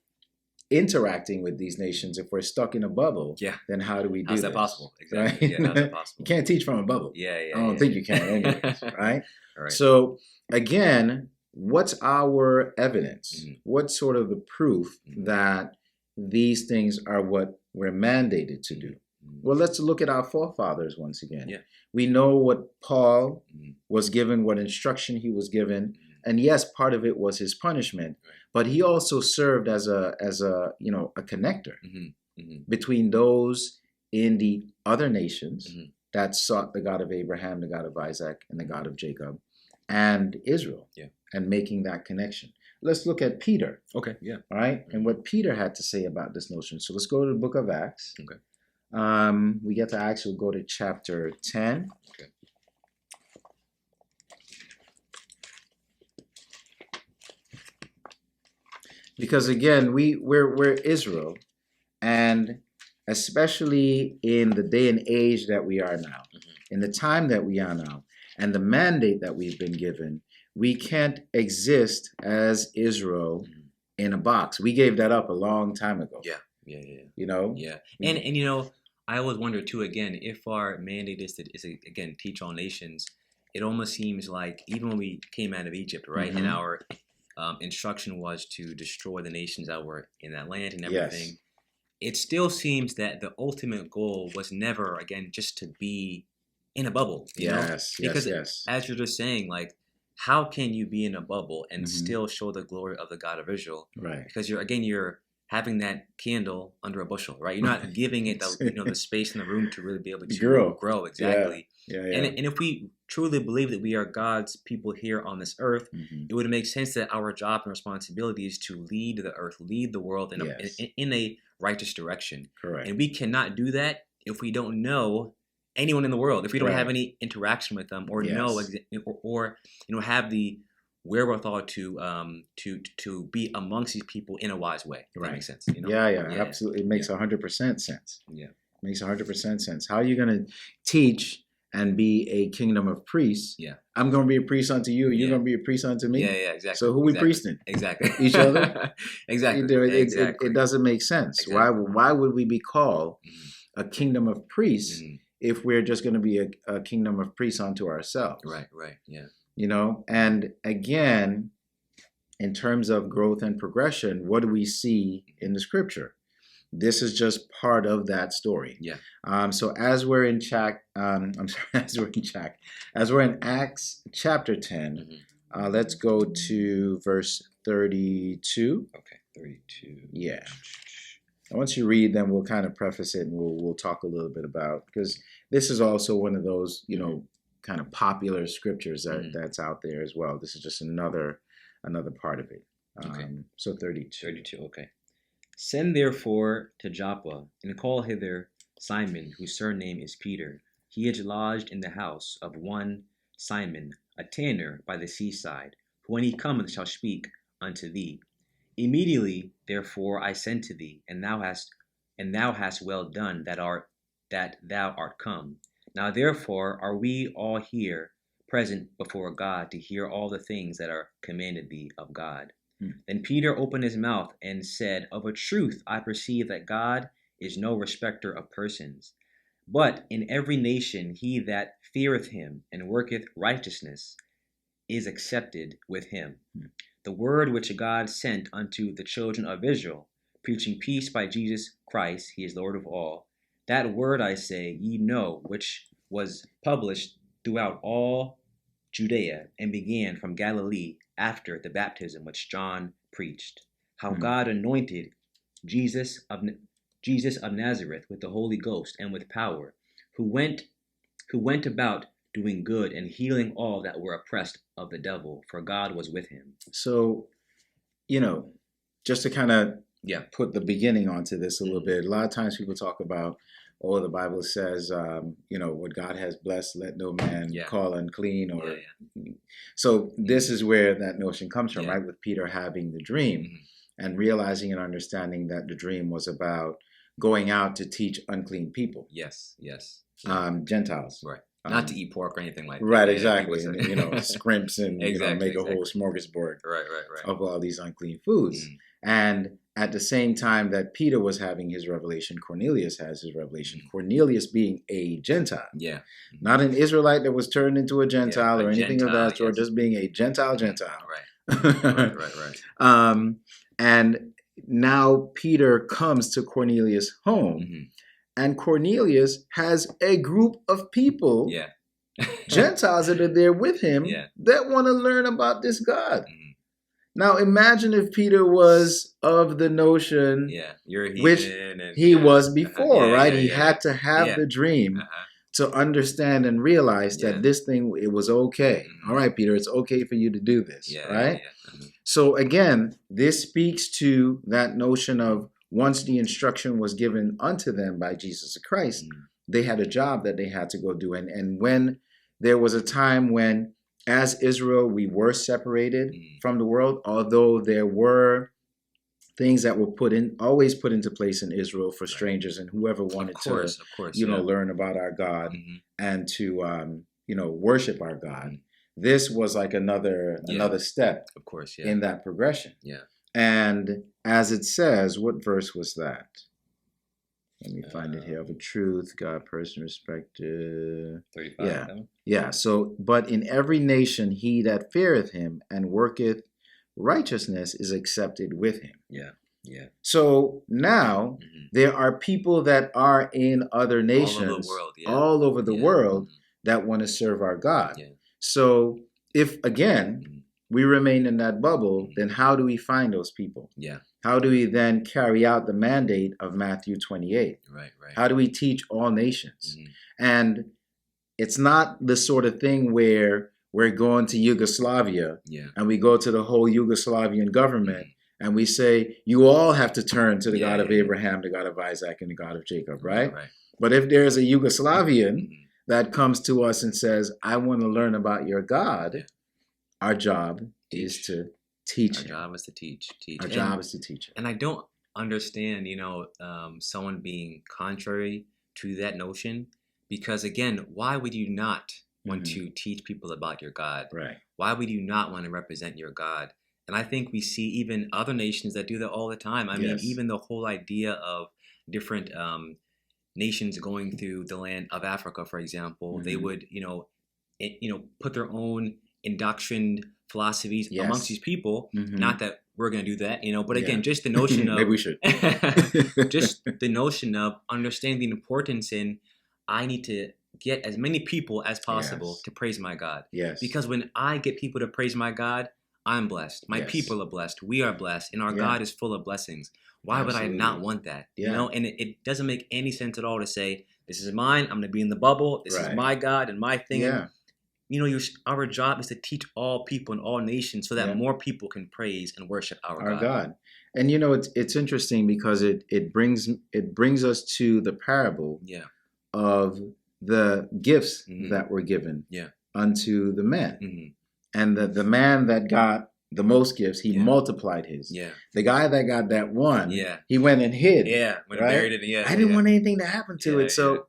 interacting with these nations, if we're stuck in a bubble, then how do we do how's that? That possible? Exactly. Right? How's that possible? You can't teach from a bubble. I don't think you can anyways, right? All right. So again, what's our evidence? What's sort of the proof that these things are what we're mandated to do? Well, let's look at our forefathers once again. We know what Paul was given, what instruction he was given. And yes, part of it was his punishment, but he also served as a connector between those in the other nations that sought the God of Abraham, the God of Isaac, and the God of Jacob, and Israel, and making that connection. Let's look at Peter. Okay, all right, and what Peter had to say about this notion. So let's go to the book of Acts. Okay. We get to Acts. We'll go to chapter 10. Okay. Because again, we're Israel, and especially in the day and age that we are now, in the time that we are now, and the mandate that we've been given, we can't exist as Israel in a box. We gave that up a long time ago. Yeah. And I always wonder too, again, if our mandate is again teach all nations, it almost seems like even when we came out of Egypt, right, and our instruction was to destroy the nations that were in that land and everything. It still seems that the ultimate goal was never, again, just to be in a bubble. You know? Because as you're just saying, like, how can you be in a bubble and still show the glory of the God of Israel? Right. Because you're having that candle under a bushel, right? You're not giving it the space in the room to really be able to grow. Exactly. And if we truly believe that we are God's people here on this earth, it would make sense that our job and responsibility is to lead the earth, lead the world in a righteous direction. Correct. And we cannot do that if we don't know anyone in the world, if we don't have any interaction with them, or know, or have the wherewithal to be amongst these people in a wise way. If that makes sense. Absolutely. It makes 100% sense. It makes 100% sense. How are you going to teach and be a kingdom of priests? I'm going to be a priest unto you. You're going to be a priest unto me. Exactly. So who we priesting? Exactly. Each other? Exactly. It doesn't make sense. Exactly. Why would we be called a kingdom of priests if we're just going to be a kingdom of priests unto ourselves? Right. Yeah. And again, in terms of growth and progression, what do we see in the scripture? This is just part of that story. So as we're in as we're in Acts chapter 10, let's go to verse 32. Okay, 32. Yeah. And once you read, then we'll kind of preface it and we'll talk a little bit about, because this is also one of those, kind of popular scriptures that's out there as well. This is just another part of it. So 32. 32, okay. Send therefore to Joppa, and call hither Simon, whose surname is Peter. He is lodged in the house of one Simon, a tanner by the seaside, who when he cometh shall speak unto thee. Immediately therefore I sent to thee, and thou hast well done that thou art come. Now therefore are we all here present before God to hear all the things that are commanded thee of God. Then Peter opened his mouth and said, Of a truth I perceive that God is no respecter of persons, but in every nation he that feareth him and worketh righteousness is accepted with him. the word which God sent unto the children of Israel, preaching peace by Jesus Christ, he is Lord of all. That word, I say, ye know, which was published throughout all Judea, and began from Galilee after the baptism which John preached, how God anointed Jesus of Nazareth with the Holy Ghost and with power, who went about doing good and healing all that were oppressed of the devil, for God was with him. So, just to kind of put the beginning onto this a little bit, a lot of times people talk about, the Bible says, what God has blessed, let no man call unclean. So this is where that notion comes from, right? With Peter having the dream and realizing and understanding that the dream was about going out to teach unclean people. Yes. Gentiles. Right. Not to eat pork or anything like that. Right, exactly. And, scrimps and, Exactly, make a whole smorgasbord right. of all these unclean foods. And at the same time that Peter was having his revelation, Cornelius has his revelation. Cornelius being a Gentile. Yeah. Not an Israelite that was turned into a Gentile or anything Gentile, of that sort, just being a Gentile. Right. And now Peter comes to Cornelius' home, and Cornelius has a group of people, Gentiles that are there with him, that want to learn about this God. Now imagine if Peter was of the notion, which he was before, right? He had to have the dream to understand and realize that this thing, it was okay. All right, Peter, it's okay for you to do this, right? So again, this speaks to that notion of once the instruction was given unto them by Jesus Christ, they had a job that they had to go do. And when there was a time when, as Israel, we were separated from the world, although there were things that were always put into place in Israel for strangers and whoever wanted to learn about our God and to worship our God. This was like another step, of course, in that progression. And as it says, what verse was that? Let me find it here. Of a truth, God, person, respect. 35. Yeah. So, but in every nation, he that feareth him and worketh righteousness is accepted with him. Yeah. So now there are people that are in other nations, all over the world that want to serve our God. So if, again, we remain in that bubble, then how do we find those people? How do we then carry out the mandate of Matthew 28? Right. How do we teach all nations? And it's not the sort of thing where we're going to Yugoslavia and we go to the whole Yugoslavian government and we say, you all have to turn to the God of Abraham, the God of Isaac, and the God of Jacob, right? But if there's a Yugoslavian that comes to us and says, I want to learn about your God, our job is to teach him. Our job is to teach. Our job is to teach him. And I don't understand, someone being contrary to that notion, because again, why would you not want to teach people about your God? Right. Why would you not want to represent your God? And I think we see even other nations that do that all the time. I mean, even the whole idea of different nations going through the land of Africa, for example, they would, put their own indoctrined philosophies amongst these people. Not that we're going to do that, but again, just the notion of maybe we should. just the notion of understanding the importance in I need to get as many people as possible to praise my God. Because when I get people to praise my God, I'm blessed. My people are blessed. We are blessed. And our God is full of blessings. Why would I not want that? And it doesn't make any sense at all to say, this is mine. I'm going to be in the bubble. This is my God and my thing. Our job is to teach all people in all nations so that more people can praise and worship our God. And it's interesting because it brings us to the parable of the gifts that were given unto the men. And the man that got the most gifts, he multiplied his. The guy that got that one, he went and hid. When he buried it. I didn't want anything to happen to it. So,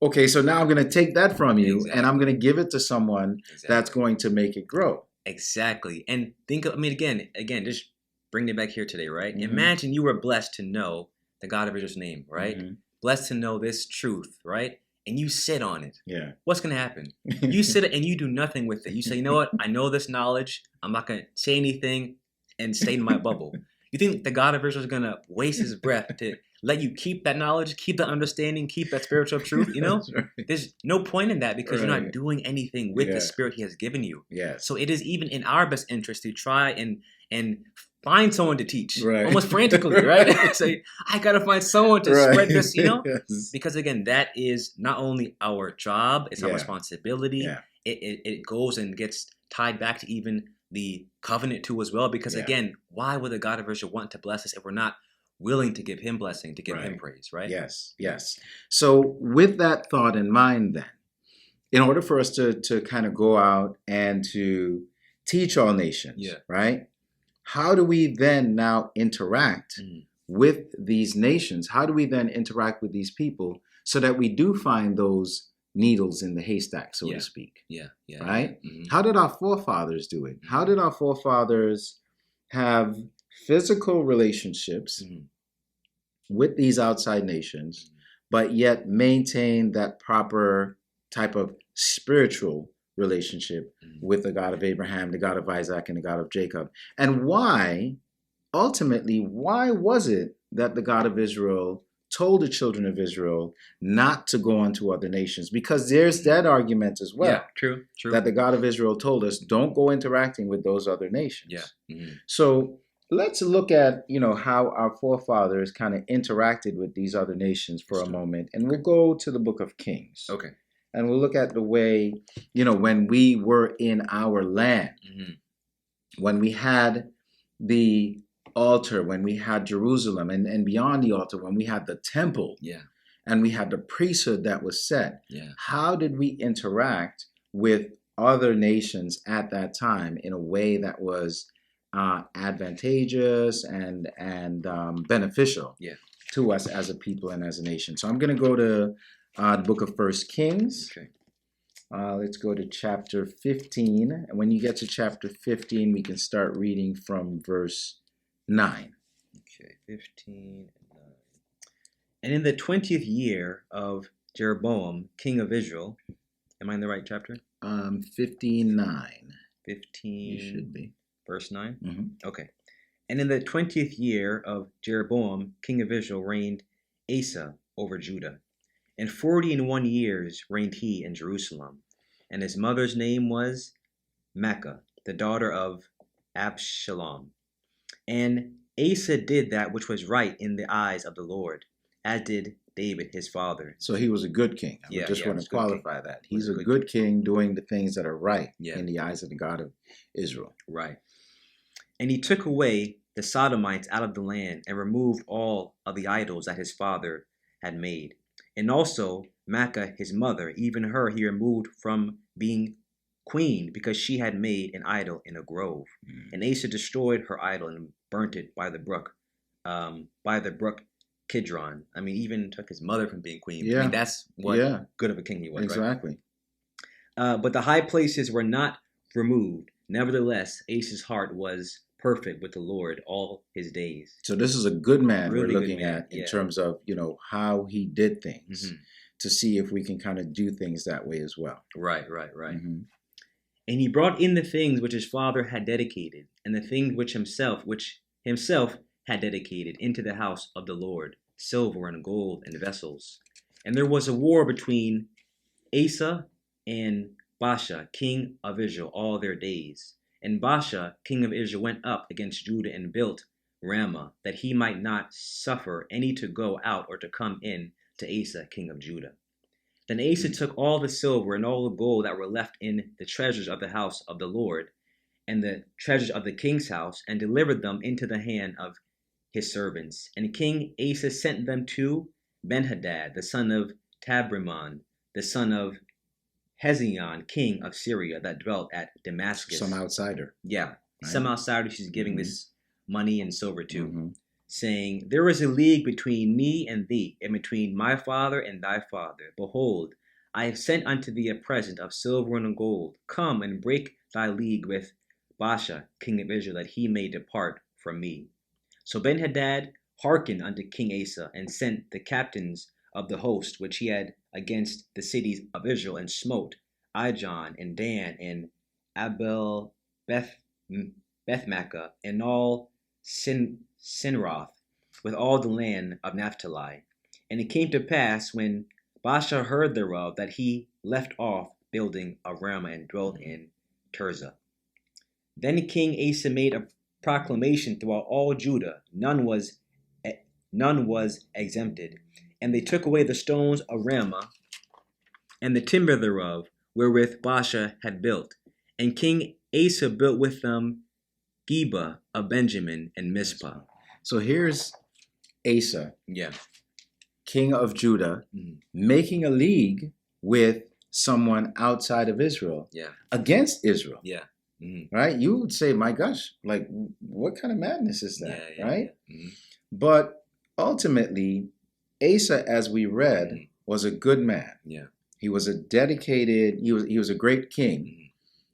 okay, so now I'm going to take that from you and I'm going to give it to someone that's going to make it grow. Exactly. And think of, again, just bring it back here today, right? Imagine you were blessed to know the God of Israel's name, right? Blessed to know this truth, right? and you sit on it, Yeah. what's going to happen? You sit and you do nothing with it. You say, you know what? I know this knowledge. I'm not going to say anything and stay in my bubble. You think the God of Israel is going to waste his breath to let you keep that knowledge, keep that understanding, keep that spiritual truth? You know, Right. there's no point in that because you're Right. not doing anything with the spirit he has given you. Yes. So it is even in our best interest to try and find someone to teach, Right. almost frantically, right? Say, I got to find someone to Right. spread this, you know? Yes. Because again, that is not only our job, it's our Yeah. responsibility. Yeah. It goes and gets tied back to even the covenant too as well. Because Yeah. again, why would the God of Israel want to bless us if we're not willing to give him blessing, to give Right. him praise, right? Yes. Yes. So with that thought in mind then, in order for us to kind of go out and to teach all nations, Yeah. right? How do we then now interact with these nations? How do we then interact with these people so that we do find those needles in the haystack, so to speak? Yeah. Yeah. Right? Mm-hmm. How did our forefathers do it? How did our forefathers have physical relationships with these outside nations, but yet maintain that proper type of spiritual relationship with the God of Abraham, the God of Isaac, and the God of Jacob? And why, ultimately, why was it that the God of Israel told the children of Israel not to go unto other nations? Because there's that argument as well. Yeah, true. That the God of Israel told us, don't go interacting with those other nations. Yeah. Mm-hmm. So let's look at, how our forefathers kind of interacted with these other nations for a moment. And we'll go to the book of Kings. Okay. And we'll look at the way, when we were in our land, when we had the altar, when we had Jerusalem, and beyond the altar, when we had the temple, and we had the priesthood that was set. How did we interact with other nations at that time in a way that was advantageous and beneficial to us as a people and as a nation? So I'm going to go to the book of First Kings. Okay. Let's go to chapter 15. And when you get to chapter 15, we can start reading from verse 9. Okay, 15 and 9. And in the 20th year of Jeroboam, king of Israel, am I in the right chapter? 59. 15. You should be. Verse 9? Mm-hmm. Okay. And in the 20th year of Jeroboam, king of Israel, reigned Asa over Judah. And 41 years reigned he in Jerusalem. And his mother's name was Maacah, the daughter of Absalom. And Asa did that which was right in the eyes of the Lord, as did David his father. So he was a good king. I just want to qualify that. He's a good king doing the things that are right in the eyes of the God of Israel. Right. And he took away the Sodomites out of the land and removed all of the idols that his father had made. And also Maacah, his mother, even her he removed from being queen because she had made an idol in a grove. And Asa destroyed her idol and burnt it by the brook Kidron. I mean, even took his mother from being queen. I mean, that's what good of a king he was, exactly. Right? But the high places were not removed. Nevertheless, Asa's heart was perfect with the Lord all his days. So this is a good man Really we're looking at in terms of, how he did things to see if we can kind of do things that way as well. Right. And he brought in the things which his father had dedicated, and the things which himself had dedicated into the house of the Lord, silver and gold and vessels. And there was a war between Asa and Baasha, king of Israel, all their days. And Baasha, king of Israel, went up against Judah and built Ramah, that he might not suffer any to go out or to come in to Asa, king of Judah. Then Asa took all the silver and all the gold that were left in the treasures of the house of the Lord, and the treasures of the king's house, and delivered them into the hand of his servants. And King Asa sent them to Benhadad, the son of Tabrimon, the son of Hezion, king of Syria, that dwelt at Damascus. Some outsider. Yeah, right? Some outsider she's giving this money and silver to, saying, There is a league between me and thee, and between my father and thy father. Behold, I have sent unto thee a present of silver and gold. Come and break thy league with Baasha, king of Israel, that he may depart from me. So Benhadad hearkened unto King Asa, and sent the captains of the host which he had against the cities of Israel, and smote Ijon and Dan and Abel Bethmaachah and all Sinroth with all the land of Naphtali. And it came to pass, when Baasha heard thereof, that he left off building of Ramah and dwelt in Tirzah. Then King Asa made a proclamation throughout all Judah; none was exempted. And they took away the stones of Ramah and the timber thereof, wherewith Baasha had built. And King Asa built with them Geba of Benjamin and Mizpah. So here's Asa, Yeah. king of Judah, making a league with someone outside of Israel, against Israel. Yeah. Right? You would say, my gosh, like, what kind of madness is that? Right? Yeah. But ultimately, Asa, as we read, was a good man. Yeah. He was a dedicated, he was a great king.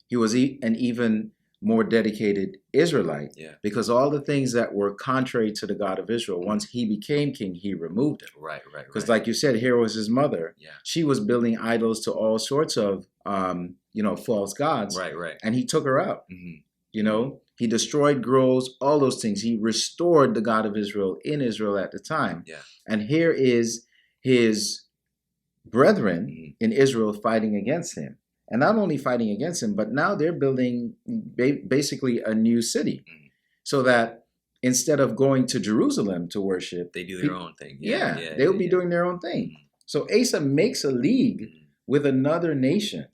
He was an even more dedicated Israelite, because all the things that were contrary to the God of Israel, once he became king, he removed them. Right. Because like you said, here was his mother. Yeah. She was building idols to all sorts of, false gods. Right. And he took her out. He destroyed groves, all those things. He restored the God of Israel in Israel at the time. Yeah. And here is his brethren in Israel fighting against him. And not only fighting against him, but now they're building basically a new city, so that instead of going to Jerusalem to worship, they do their own thing. They'll be doing their own thing. So Asa makes a league with another nation,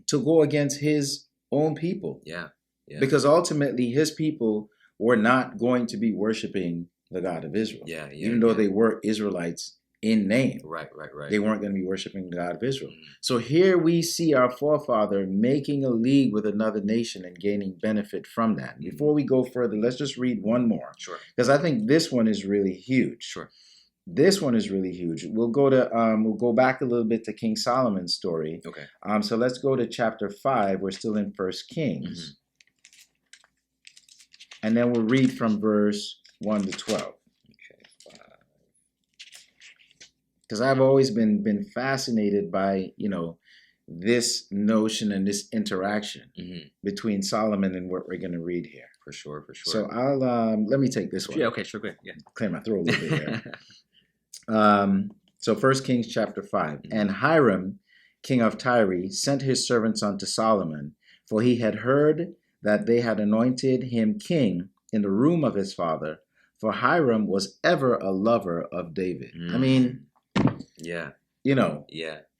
to go against his own people. Yeah. Because ultimately his people were not going to be worshiping the God of Israel. Even though they were Israelites in name. Right. They weren't going to be worshiping the God of Israel. So here we see our forefather making a league with another nation and gaining benefit from that. Before we go further, let's just read one more. Sure. Because I think this one is really huge. Sure. This one is really huge. We'll go back a little bit to King Solomon's story. Okay. So let's go to chapter 5. We're still in 1 Kings. And then we'll read from verse 1 to 12. Because I've always been fascinated by, this notion and this interaction between Solomon and what we're going to read here. For sure. So I'll let me take this one. Yeah, okay, sure, good. Yeah. Clear my throat a little bit here. So 1 Kings chapter 5. And Hiram, king of Tyre, sent his servants unto Solomon, for he had heard that they had anointed him king in the room of his father, for Hiram was ever a lover of David. I mean,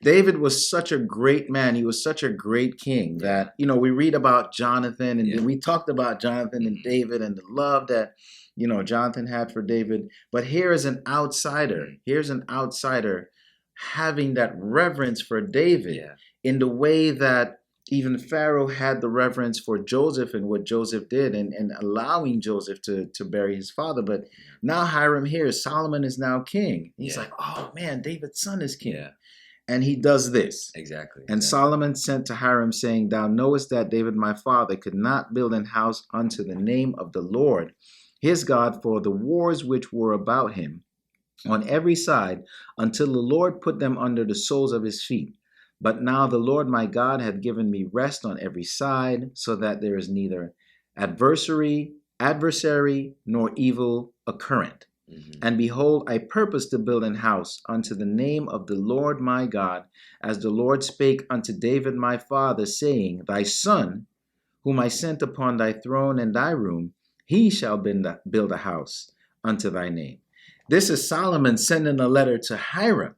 David was such a great man. He was such a great king that, we read about Jonathan, and we talked about Jonathan and David and the love that, Jonathan had for David. But here is an outsider. Here's an outsider having that reverence for David in the way that even Pharaoh had the reverence for Joseph and what Joseph did, and allowing Joseph to bury his father. But now Hiram hears Solomon is now king. He's like, oh man, David's son is king. And he does this. Exactly. And Solomon sent to Hiram, saying, thou knowest that David my father could not build an house unto the name of the Lord his God for the wars which were about him on every side, until the Lord put them under the soles of his feet. But now the Lord my God hath given me rest on every side, so that there is neither adversary, nor evil occurrent. And behold, I purpose to build an house unto the name of the Lord my God, as the Lord spake unto David my father, saying, thy son, whom I sent upon thy throne and thy room, he shall build a house unto thy name. This is Solomon sending a letter to Hiram.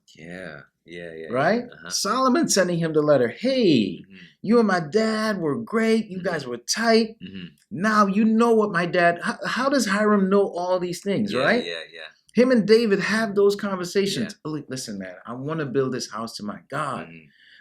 Right? Solomon sending him the letter. Hey, you and my dad were great. You guys were tight. Now you know what my dad. How does Hiram know all these things, right? Him and David have those conversations. Oh, listen, man, I want to build this house to my God.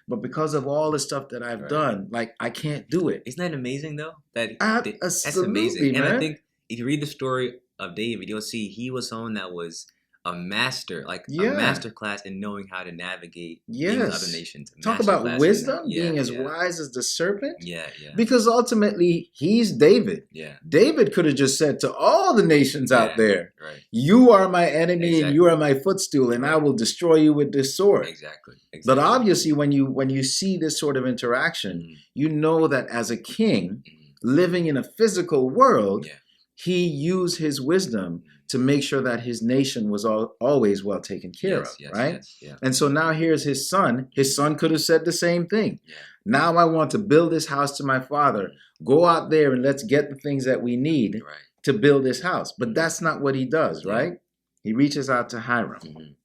But because of all the stuff that I've done, like, I can't do it. Isn't that amazing, though? That's Absolutely, amazing. Man. And I think if you read the story of David, you'll see he was someone that was a master, like a Yeah. master class in knowing how to navigate things Yes. other nations. Talk Master about class in wisdom, that. Yeah, being as yeah. wise as the serpent. Yeah, yeah. Because ultimately, he's David. Yeah. David could have just said to all the nations out there, right. you are my enemy and Exactly. you are my footstool, and I Right. will destroy you with this sword. Exactly. But obviously, when you see this sort of interaction, you know that as a king living in a physical world, he used his wisdom to make sure that his nation was always well taken care of, right? Yes, yeah. And so now here's his son. His son could have said the same thing. Yeah. Now I want to build this house to my father. Go out there and let's get the things that we need to build this house. But that's not what he does, right? He reaches out to Hiram.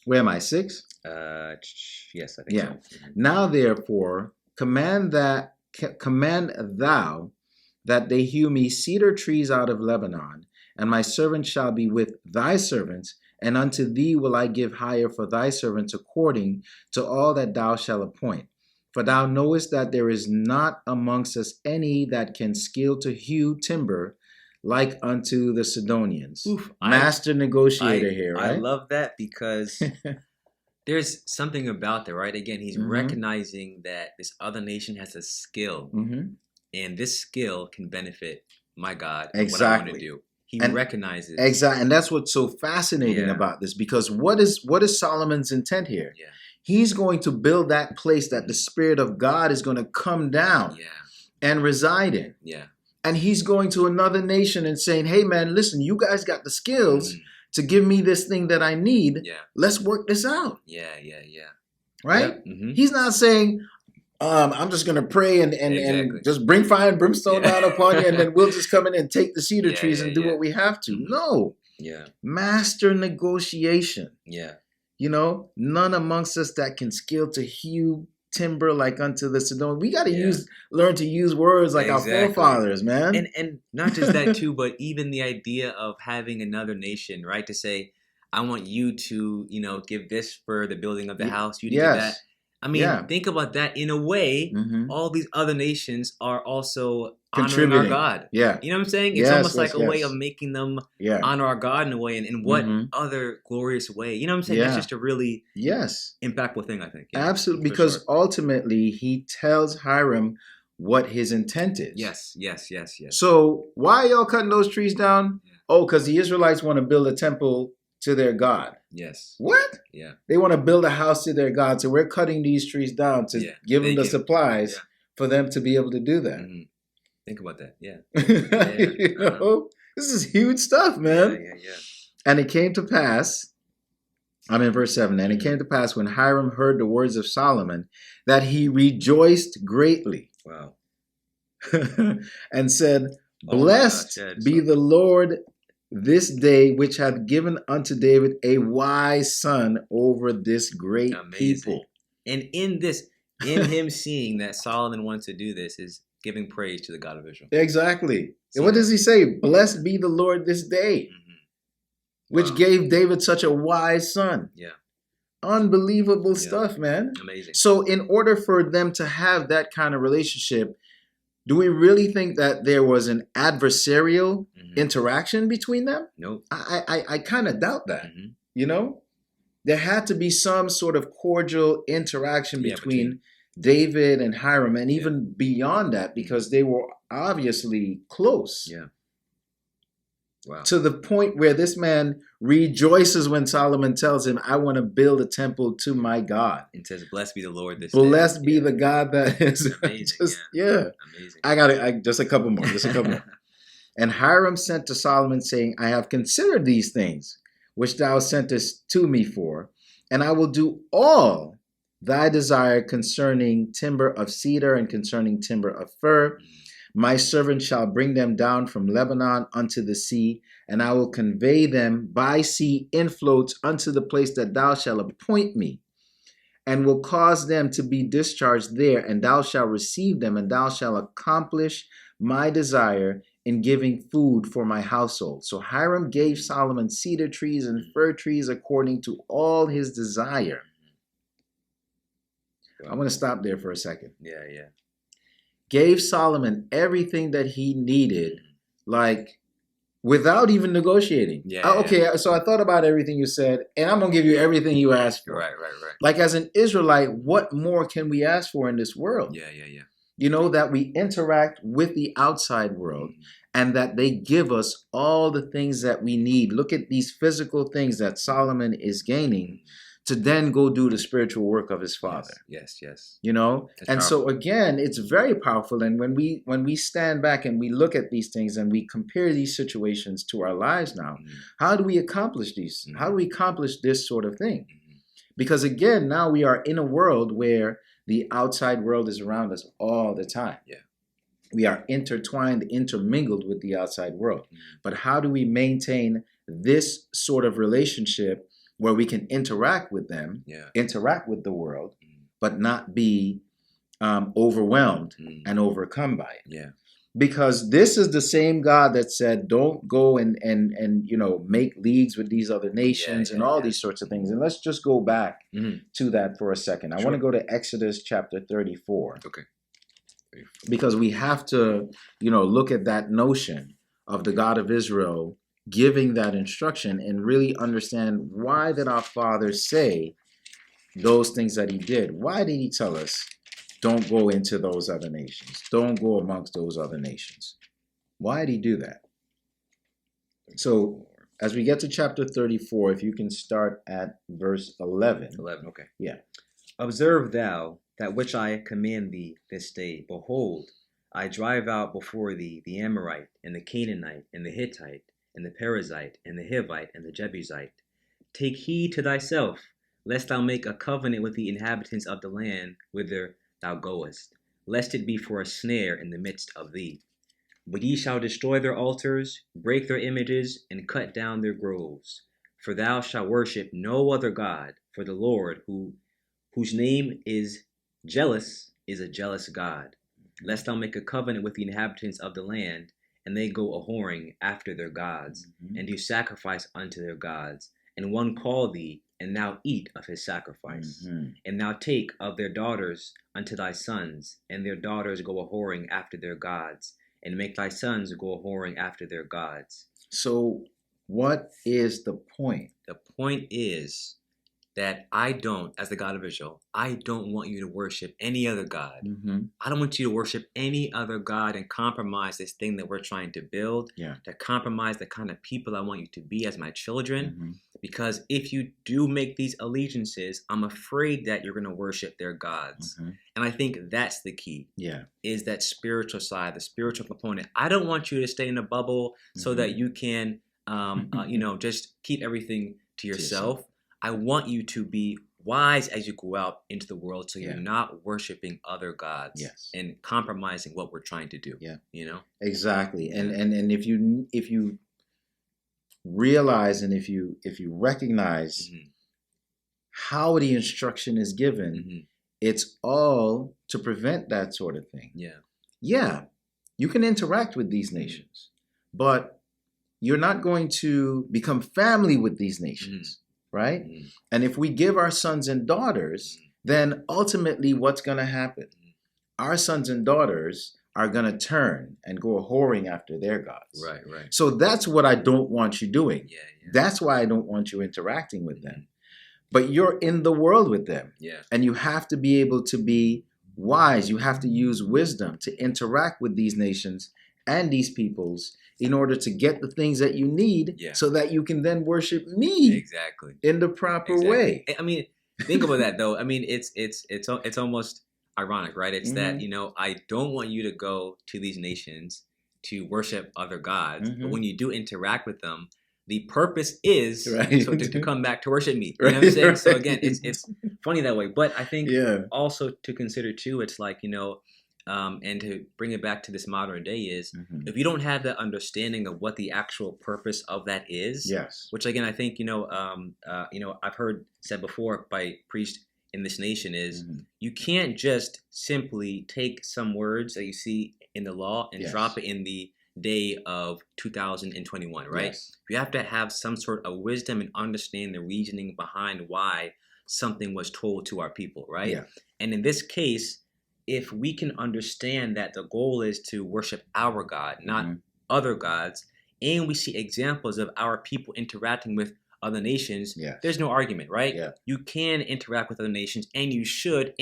Where am I? 6? Yes, I think so. Now therefore, command thou that they hew me cedar trees out of Lebanon, and my servant shall be with thy servants, and unto thee will I give hire for thy servants according to all that thou shalt appoint. For thou knowest that there is not amongst us any that can skill to hew timber like unto the Sidonians. Master negotiator here, right? I love that because there's something about that, right? Again, he's recognizing that this other nation has a skill, and this skill can benefit my God and what I want to do. He recognizes. Exactly. And that's what's so fascinating about this, because what is Solomon's intent here? Yeah. He's going to build that place that the Spirit of God is going to come down and reside in. Yeah. And he's going to another nation and saying, hey, man, listen, you guys got the skills to give me this thing that I need. Yeah. Let's work this out. Yeah. Right? Yeah. He's not saying, I'm just going to pray and just bring fire and brimstone down upon you, and then we'll just come in and take the cedar trees and do what we have to. No. Yeah. Master negotiation. Yeah. You know, none amongst us that can skill to hew timber like unto the Sidon. We got to learn to use words like our forefathers, man. And not just that too, but even the idea of having another nation, right? To say, I want you to, give this for the building of the house. You to give that. I mean, think about that. In a way, all these other nations are also honoring our God. Yeah. You know what I'm saying? It's almost like a way of making them honor our God in a way. And in what other glorious way? You know what I'm saying? That's just a really impactful thing, I think. Absolutely. Because ultimately, he tells Hiram what his intent is. Yes. So why are y'all cutting those trees down? Yeah. Oh, because the Israelites want to build a temple to their God. Yes. What? Yeah. They want to build a house to their God. So we're cutting these trees down to give them the supplies for them to be able to do that. Think about that. Yeah. You know, this is huge stuff, man. Yeah. And it came to pass, I'm in verse 7, and it came to pass when Hiram heard the words of Solomon that he rejoiced greatly. Wow. And said, blessed be the Lord this day, which hath given unto David a wise son over this great people. And in him seeing that Solomon wants to do this is giving praise to the God of Israel. Exactly. And what does he say? Blessed be the Lord this day, which gave David such a wise son. Yeah. Unbelievable stuff, man. Amazing. So in order for them to have that kind of relationship, do we really think that there was an adversarial interaction between them? Nope. I kind of doubt that. You know, there had to be some sort of cordial interaction between David and Hiram, and even beyond that, because they were obviously close. Yeah. Wow. To the point where this man rejoices when Solomon tells him, I want to build a temple to my God. And says, blessed be the Lord this day. Blessed be the God that is amazing. Amazing. I got it. Just a couple more. And Hiram sent to Solomon, saying, I have considered these things which thou sentest to me for, and I will do all thy desire concerning timber of cedar and concerning timber of fir. My servant shall bring them down from Lebanon unto the sea, and I will convey them by sea in floats unto the place that thou shalt appoint me, and will cause them to be discharged there, and thou shalt receive them, and thou shalt accomplish my desire in giving food for my household. So Hiram gave Solomon cedar trees and fir trees according to all his desire. I'm going to stop there for a second. Yeah. Gave Solomon everything that he needed, like without even negotiating. Yeah. Okay, so I thought about everything you said, and I'm going to give you everything you asked for. Right. Like as an Israelite, what more can we ask for in this world? Yeah. You know, that we interact with the outside world and that they give us all the things that we need. Look at these physical things that Solomon is gaining to then go do the spiritual work of his Father. Yes. You know, That's and powerful. so again, it's very powerful. And when we stand back and we look at these things and we compare these situations to our lives now, how do we accomplish these? How do we accomplish this sort of thing? Because again, now we are in a world where the outside world is around us all the time. Yeah. We are intertwined, intermingled with the outside world. But how do we maintain this sort of relationship where we can interact with them, interact with the world, but not be overwhelmed and overcome by it? Yeah. Because this is the same God that said, don't go and you know, make leagues with these other nations and all these sorts of things. And let's just go back to that for a second. I want to go to Exodus chapter 34. Okay. Because we have to, you know, look at that notion of the God of Israel giving that instruction and really understand why did our fathers say those things that he did? Why did he tell us, don't go into those other nations? Don't go amongst those other nations. Why did he do that? So as we get to chapter 34, if you can start at verse 11. 11, okay. Yeah. Observe thou that which I command thee this day. Behold, I drive out before thee the Amorite, and the Canaanite, and the Hittite, and the Perizzite, and the Hivite, and the Jebusite. Take heed to thyself, lest thou make a covenant with the inhabitants of the land whither thou goest, lest it be for a snare in the midst of thee. But ye shall destroy their altars, break their images, and cut down their groves. For thou shalt worship no other God, for the Lord, whose name is jealous, is a jealous God. Lest thou make a covenant with the inhabitants of the land, and they go a-whoring after their gods, and do sacrifice unto their gods. And one call thee, and thou eat of his sacrifice. And thou take of their daughters unto thy sons, and their daughters go a-whoring after their gods, and make thy sons go a-whoring after their gods. So what is the point? The point is that I don't, as the God of Israel, I don't want you to worship any other God. I don't want you to worship any other God and compromise this thing that we're trying to build, to compromise the kind of people I want you to be as my children. Because if you do make these allegiances, I'm afraid that you're going to worship their gods. And I think that's the key, is that spiritual side, the spiritual component. I don't want you to stay in a bubble so that you can, you know, just keep everything to yourself. I want you to be wise as you go out into the world, so you're not worshiping other gods and compromising what we're trying to do. You know? Exactly. And if you realize and if you recognize how the instruction is given, it's all to prevent that sort of thing. Yeah, you can interact with these nations, but you're not going to become family with these nations. Right? And if we give our sons and daughters, then ultimately what's going to happen? Our sons and daughters are going to turn and go a-whoring after their gods. Right. So that's what I don't want you doing. That's why I don't want you interacting with them. But you're in the world with them. And you have to be able to be wise. You have to use wisdom to interact with these nations and these peoples in order to get the things that you need so that you can then worship me in the proper way. I mean, think about that though. I mean, it's almost ironic, right? It's that, you know, I don't want you to go to these nations to worship other gods, but when you do interact with them, the purpose is to come back to worship me. You know what I'm saying? So again, it's funny that way. But I think also to consider too, it's like, you know, and to bring it back to this modern day is if you don't have that understanding of what the actual purpose of that is, which again I think you know I've heard said before by priests in this nation is you can't just simply take some words that you see in the law and drop it in the day of 2021, right? You have to have some sort of wisdom and understand the reasoning behind why something was told to our people, right? And in this case, if we can understand that the goal is to worship our God, not other gods, and we see examples of our people interacting with other nations, Yes. there's no argument, right? Yeah. You can interact with other nations, and you should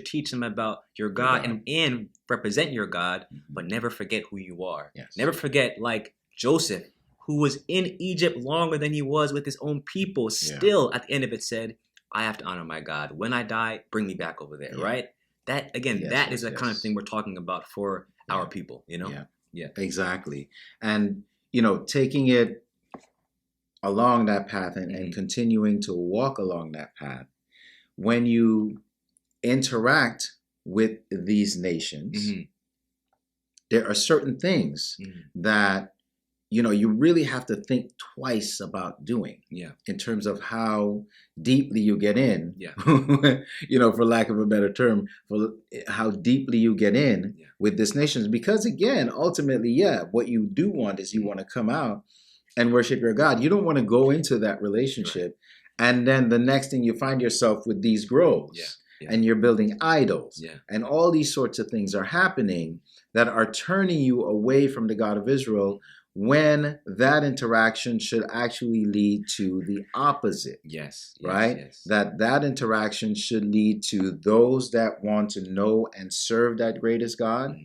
teach them about your God, and represent your God, but never forget who you are. Yes. Never forget, like Joseph, who was in Egypt longer than he was with his own people, still at the end of it said, I have to honor my God. When I die, bring me back over there, right? That, again, that is the kind of thing we're talking about for our people, you know? Yeah, exactly. And, you know, taking it along that path and continuing to walk along that path, when you interact with these nations, there are certain things that, you know, you really have to think twice about doing in terms of how deeply you get in, you know, for lack of a better term, for how deeply you get in with these nations. Because again, ultimately, what you do want is you want to come out and worship your God. You don't want to go into that relationship and then the next thing you find yourself with these groves and you're building idols and all these sorts of things are happening that are turning you away from the God of Israel, when that interaction should actually lead to the opposite. Right? That interaction should lead to those that want to know and serve that greatest God,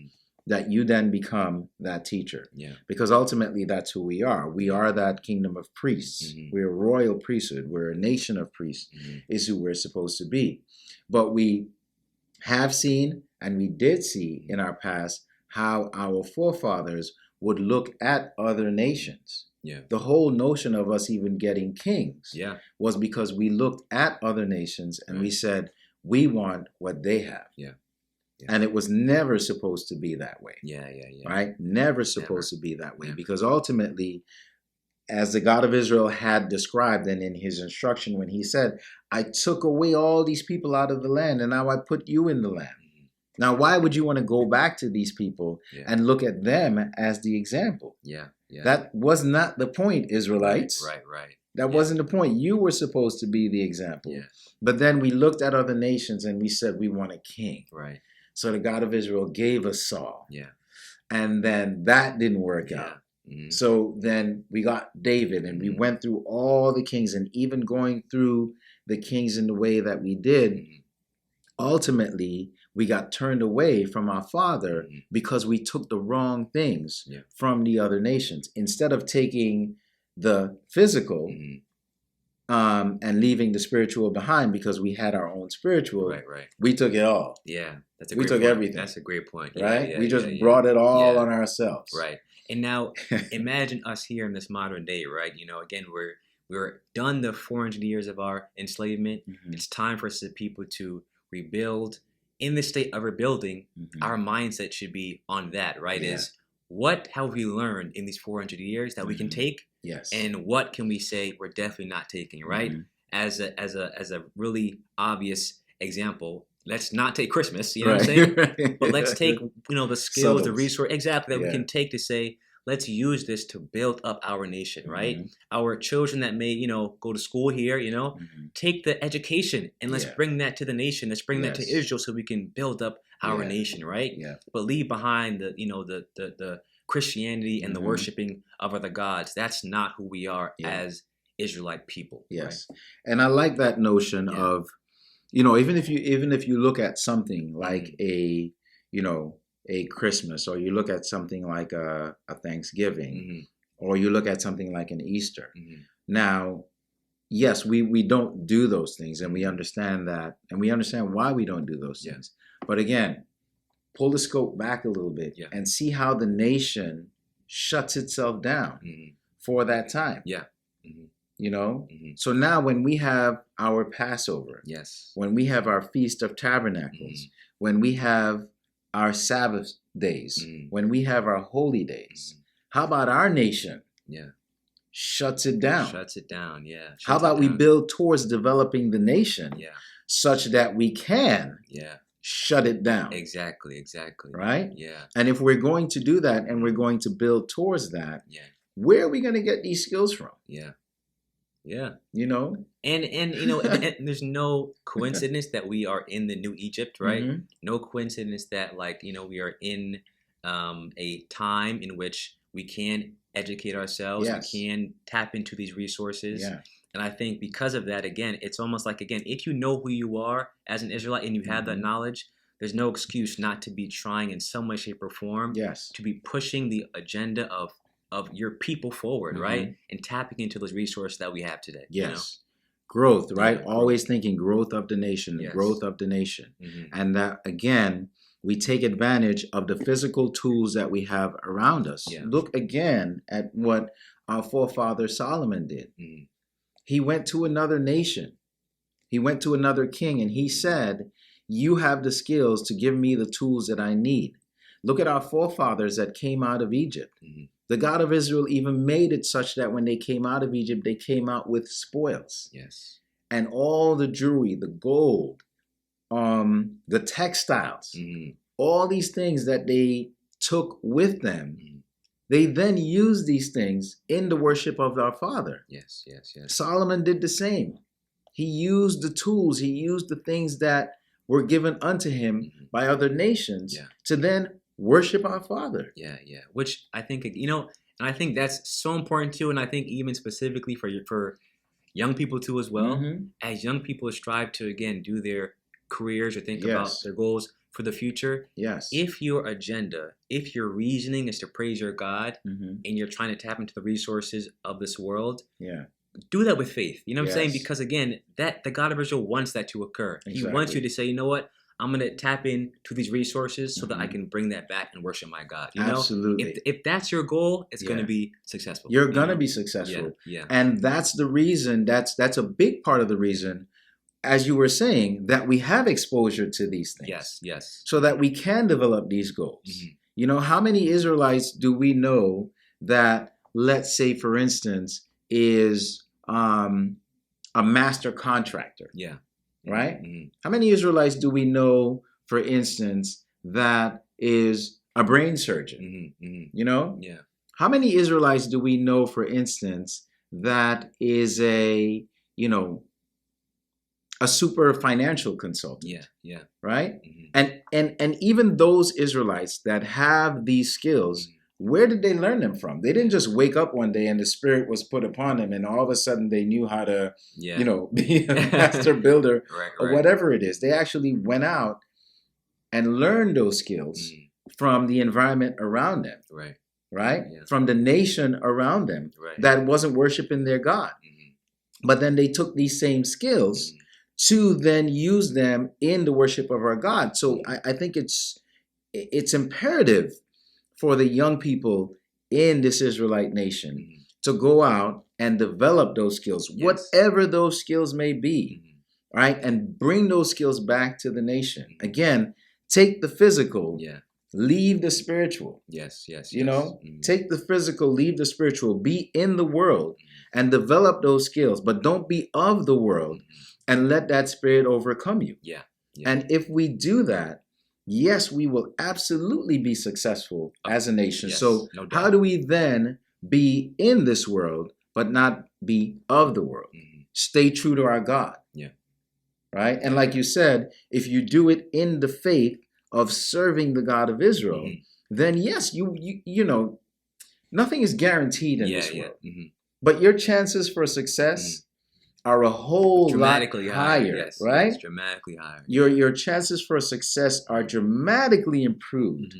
that you then become that teacher. Because ultimately that's who we are. We are that kingdom of priests. We're a royal priesthood. We're a nation of priests is who we're supposed to be. But we have seen, and we did see in our past, how our forefathers would look at other nations. The whole notion of us even getting kings was because we looked at other nations and we said, we want what they have. And it was never supposed to be that way. Right? Never supposed to be that way. Because ultimately, as the God of Israel had described and in his instruction when he said, I took away all these people out of the land and now I put you in the land. Now, why would you want to go back to these people and look at them as the example? That was not the point, Israelites. Right. That wasn't the point. You were supposed to be the example. But then we looked at other nations and we said we want a king. So the God of Israel gave us Saul. And then that didn't work out. So then we got David and we went through all the kings, and even going through the kings in the way that we did, ultimately we got turned away from our Father because we took the wrong things from the other nations. Instead of taking the physical and leaving the spiritual behind because we had our own spiritual, we took it all. We took everything. That's a great point. Right? We just brought it all on ourselves. And now imagine us here in this modern day, right? You know, again, we're done the 400 years of our enslavement. It's time for us as people to rebuild. In the state of rebuilding, our mindset should be on that, right? Is what have we learned in these 400 years that we can take? And what can we say we're definitely not taking, right? As a really obvious example, let's not take Christmas, you know what I'm saying? But let's take, you know, the skills, the resource, that we can take to say, let's use this to build up our nation, right? Our children that may, you know, go to school here, you know, take the education and let's bring that to the nation. Let's bring that to Israel so we can build up our nation, right? But leave behind the, you know, the Christianity and the worshiping of other gods. That's not who we are as Israelite people. Right? And I like that notion of, you know, even if you look at something like a Christmas, or you look at something like a Thanksgiving, or you look at something like an Easter. Now, yes, we don't do those things, and we understand that, and we understand why we don't do those things. But again, pull the scope back a little bit and see how the nation shuts itself down for that time. You know? So now when we have our Passover, when we have our Feast of Tabernacles, when we have our Sabbath days, when we have our holy days, how about our nation? Shuts it down. How about we build towards developing the nation such that we can shut it down? Exactly. Right? And if we're going to do that and we're going to build towards that, where are we going to get these skills from? You know? And you know, and there's no coincidence that we are in the New Egypt, right? No coincidence that, like, you know, we are in a time in which we can educate ourselves. Yes. We can tap into these resources. Yeah. And I think because of that, again, it's almost like, again, if you know who you are as an Israelite and you have that knowledge, there's no excuse not to be trying in some way, shape, or form to be pushing the agenda of your people forward, right? And tapping into those resources that we have today. Yes. You know? Growth, right? Yeah, Always thinking growth of the nation, growth of the nation. And that, again, we take advantage of the physical tools that we have around us. Yeah. Look again at what our forefather Solomon did. He went to another nation. He went to another king and he said, you have the skills to give me the tools that I need. Look at our forefathers that came out of Egypt. The God of Israel even made it such that when they came out of Egypt, they came out with spoils. Yes. And all the jewelry, the gold, the textiles, all these things that they took with them, they then used these things in the worship of our Father. Yes, yes, yes. Solomon did the same. He used the tools, he used the things that were given unto him by other nations to then worship our Father. Yeah, yeah. Which I think, you know, and I think that's so important too. And I think even specifically for young people too as well. As young people strive to, again, do their careers or think about their goals for the future. Yes. If your agenda, if your reasoning is to praise your God and you're trying to tap into the resources of this world, do that with faith. You know what I'm saying? Because again, that the God of Israel wants that to occur. He wants you to say, you know what? I'm going to tap into these resources so that I can bring that back and worship my God. You know? Absolutely. If that's your goal, it's going to be successful. You're going to be successful. Yeah. And that's the reason, that's a big part of the reason, as you were saying, that we have exposure to these things. Yes, yes. So that we can develop these goals. You know, how many Israelites do we know that, let's say, for instance, is a master contractor? Yeah. Right? How many Israelites do we know, for instance, that is a brain surgeon? You know? Yeah. How many Israelites do we know, for instance, that is a super financial consultant? Yeah, yeah. Right? And even those Israelites that have these skills, where did they learn them from? They didn't just wake up one day and the Spirit was put upon them and all of a sudden they knew how to, be a master builder or whatever it is. They actually went out and learned those skills from the environment around them. Right? Yeah. From the nation around them that wasn't worshiping their God. But then they took these same skills to then use them in the worship of our God. So I think it's imperative for the young people in this Israelite nation to go out and develop those skills, whatever those skills may be, right? And bring those skills back to the nation. Again, take the physical, leave the spiritual. Yes. You know, take the physical, leave the spiritual, be in the world and develop those skills, but don't be of the world and let that spirit overcome you. Yeah. And if we do that, yes, we will absolutely be successful as a nation. So how do we then be in this world, but not be of the world? Stay true to our God. Yeah. Right? And like you said, if you do it in the faith of serving the God of Israel, then yes, you know, nothing is guaranteed in this world. But your chances for success are a whole lot higher, right? Yes, dramatically higher. Your chances for success are dramatically improved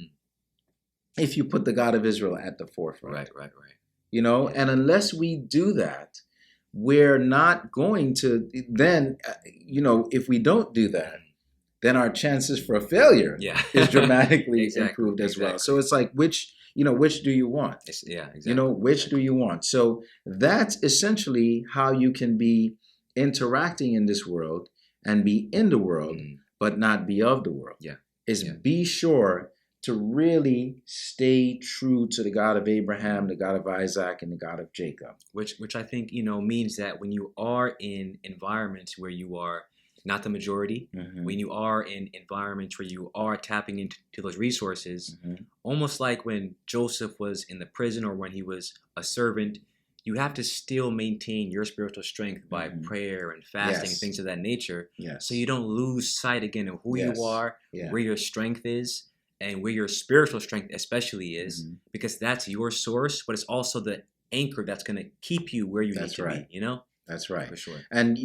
if you put the God of Israel at the forefront. Right. You know, and unless we do that, we're not going to then, if we don't do that, then our chances for failure is dramatically improved as well. So it's like, which do you want? Which do you want? So that's essentially how you can be interacting in this world and be in the world, but not be of the world. Be sure to really stay true to the God of Abraham, the God of Isaac, and the God of Jacob. Which I think, means that when you are in environments where you are not the majority, when you are in environments where you are tapping into those resources, almost like when Joseph was in the prison or when he was a servant, you have to still maintain your spiritual strength by prayer and fasting and things of that nature. So you don't lose sight again of who you are, where your strength is, and where your spiritual strength especially is, because that's your source, but it's also the anchor that's going to keep you where you need to be, you know? That's right. For sure. And,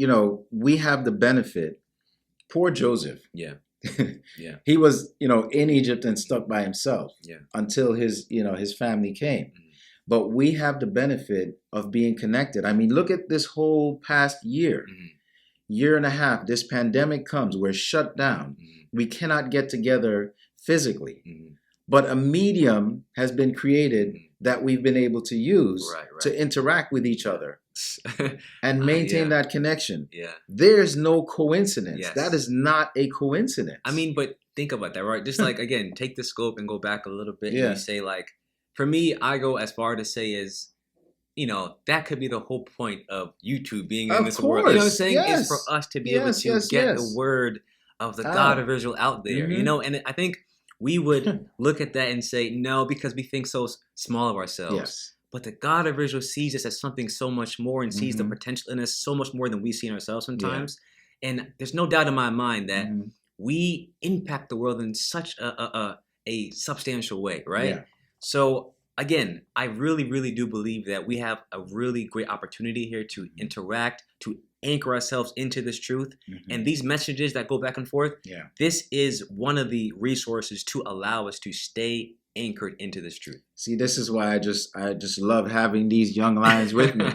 we have the benefit. Poor Joseph. Yeah. Yeah. He was, in Egypt and stuck by himself until his family came. But we have the benefit of being connected. I mean, look at this whole past year, year and a half. This pandemic comes. We're shut down. We cannot get together physically. But a medium has been created that we've been able to use to interact with each other and maintain that connection. Yeah. There's no coincidence. That is not a coincidence. I mean, but think about that, right? Just like, again, take the scope and go back a little bit and you say, like, for me, I go as far to say is, that could be the whole point of YouTube being in this world. You know what I'm saying? Is for us to be able to get the word of the God of Israel out there, And I think we would look at that and say, no, because we think so small of ourselves. Yes. But the God of Israel sees us as something so much more and sees the potential in us so much more than we see in ourselves sometimes. Yeah. And there's no doubt in my mind that we impact the world in such a substantial way, right? Yeah. So again, I really, really do believe that we have a really great opportunity here to interact, to anchor ourselves into this truth. And these messages that go back and forth, this is one of the resources to allow us to stay anchored into this truth. See, this is why I just love having these young lions with me.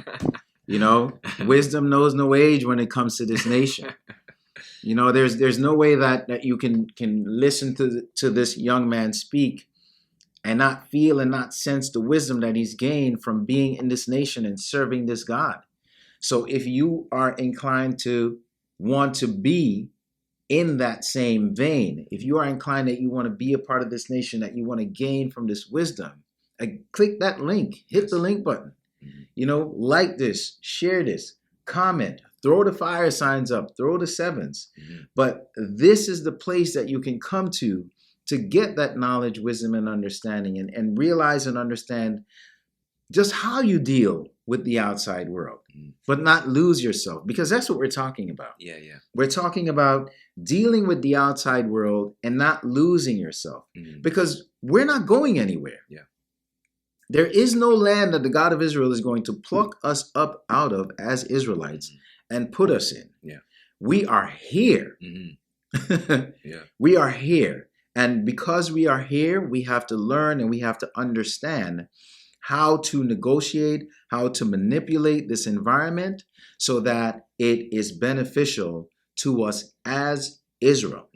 Wisdom knows no age when it comes to this nation. There's no way that you can listen to this young man speak and not feel and not sense the wisdom that he's gained from being in this nation and serving this God. So if you are inclined to want to be in that same vein, if you are inclined that you want to be a part of this nation, that you want to gain from this wisdom, click that link, hit the link button, like this, share this, comment, throw the fire signs up, throw the sevens. But this is the place that you can come to get that knowledge, wisdom, and understanding, and realize and understand just how you deal with the outside world, but not lose yourself, because that's what we're talking about. Yeah. We're talking about dealing with the outside world and not losing yourself, because we're not going anywhere. Yeah. There is no land that the God of Israel is going to pluck us up out of as Israelites and put us in. Yeah. We are here. We are here. And because we are here, we have to learn and we have to understand how to negotiate, how to manipulate this environment so that it is beneficial to us as Israel.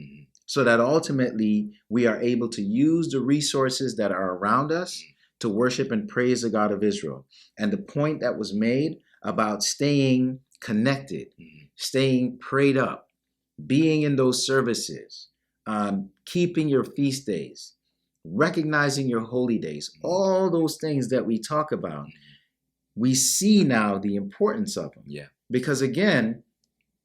So that ultimately we are able to use the resources that are around us to worship and praise the God of Israel. And the point that was made about staying connected, staying prayed up, being in those services, keeping your feast days, recognizing your holy days, all those things that we talk about, we see now the importance of them. Yeah. Because again,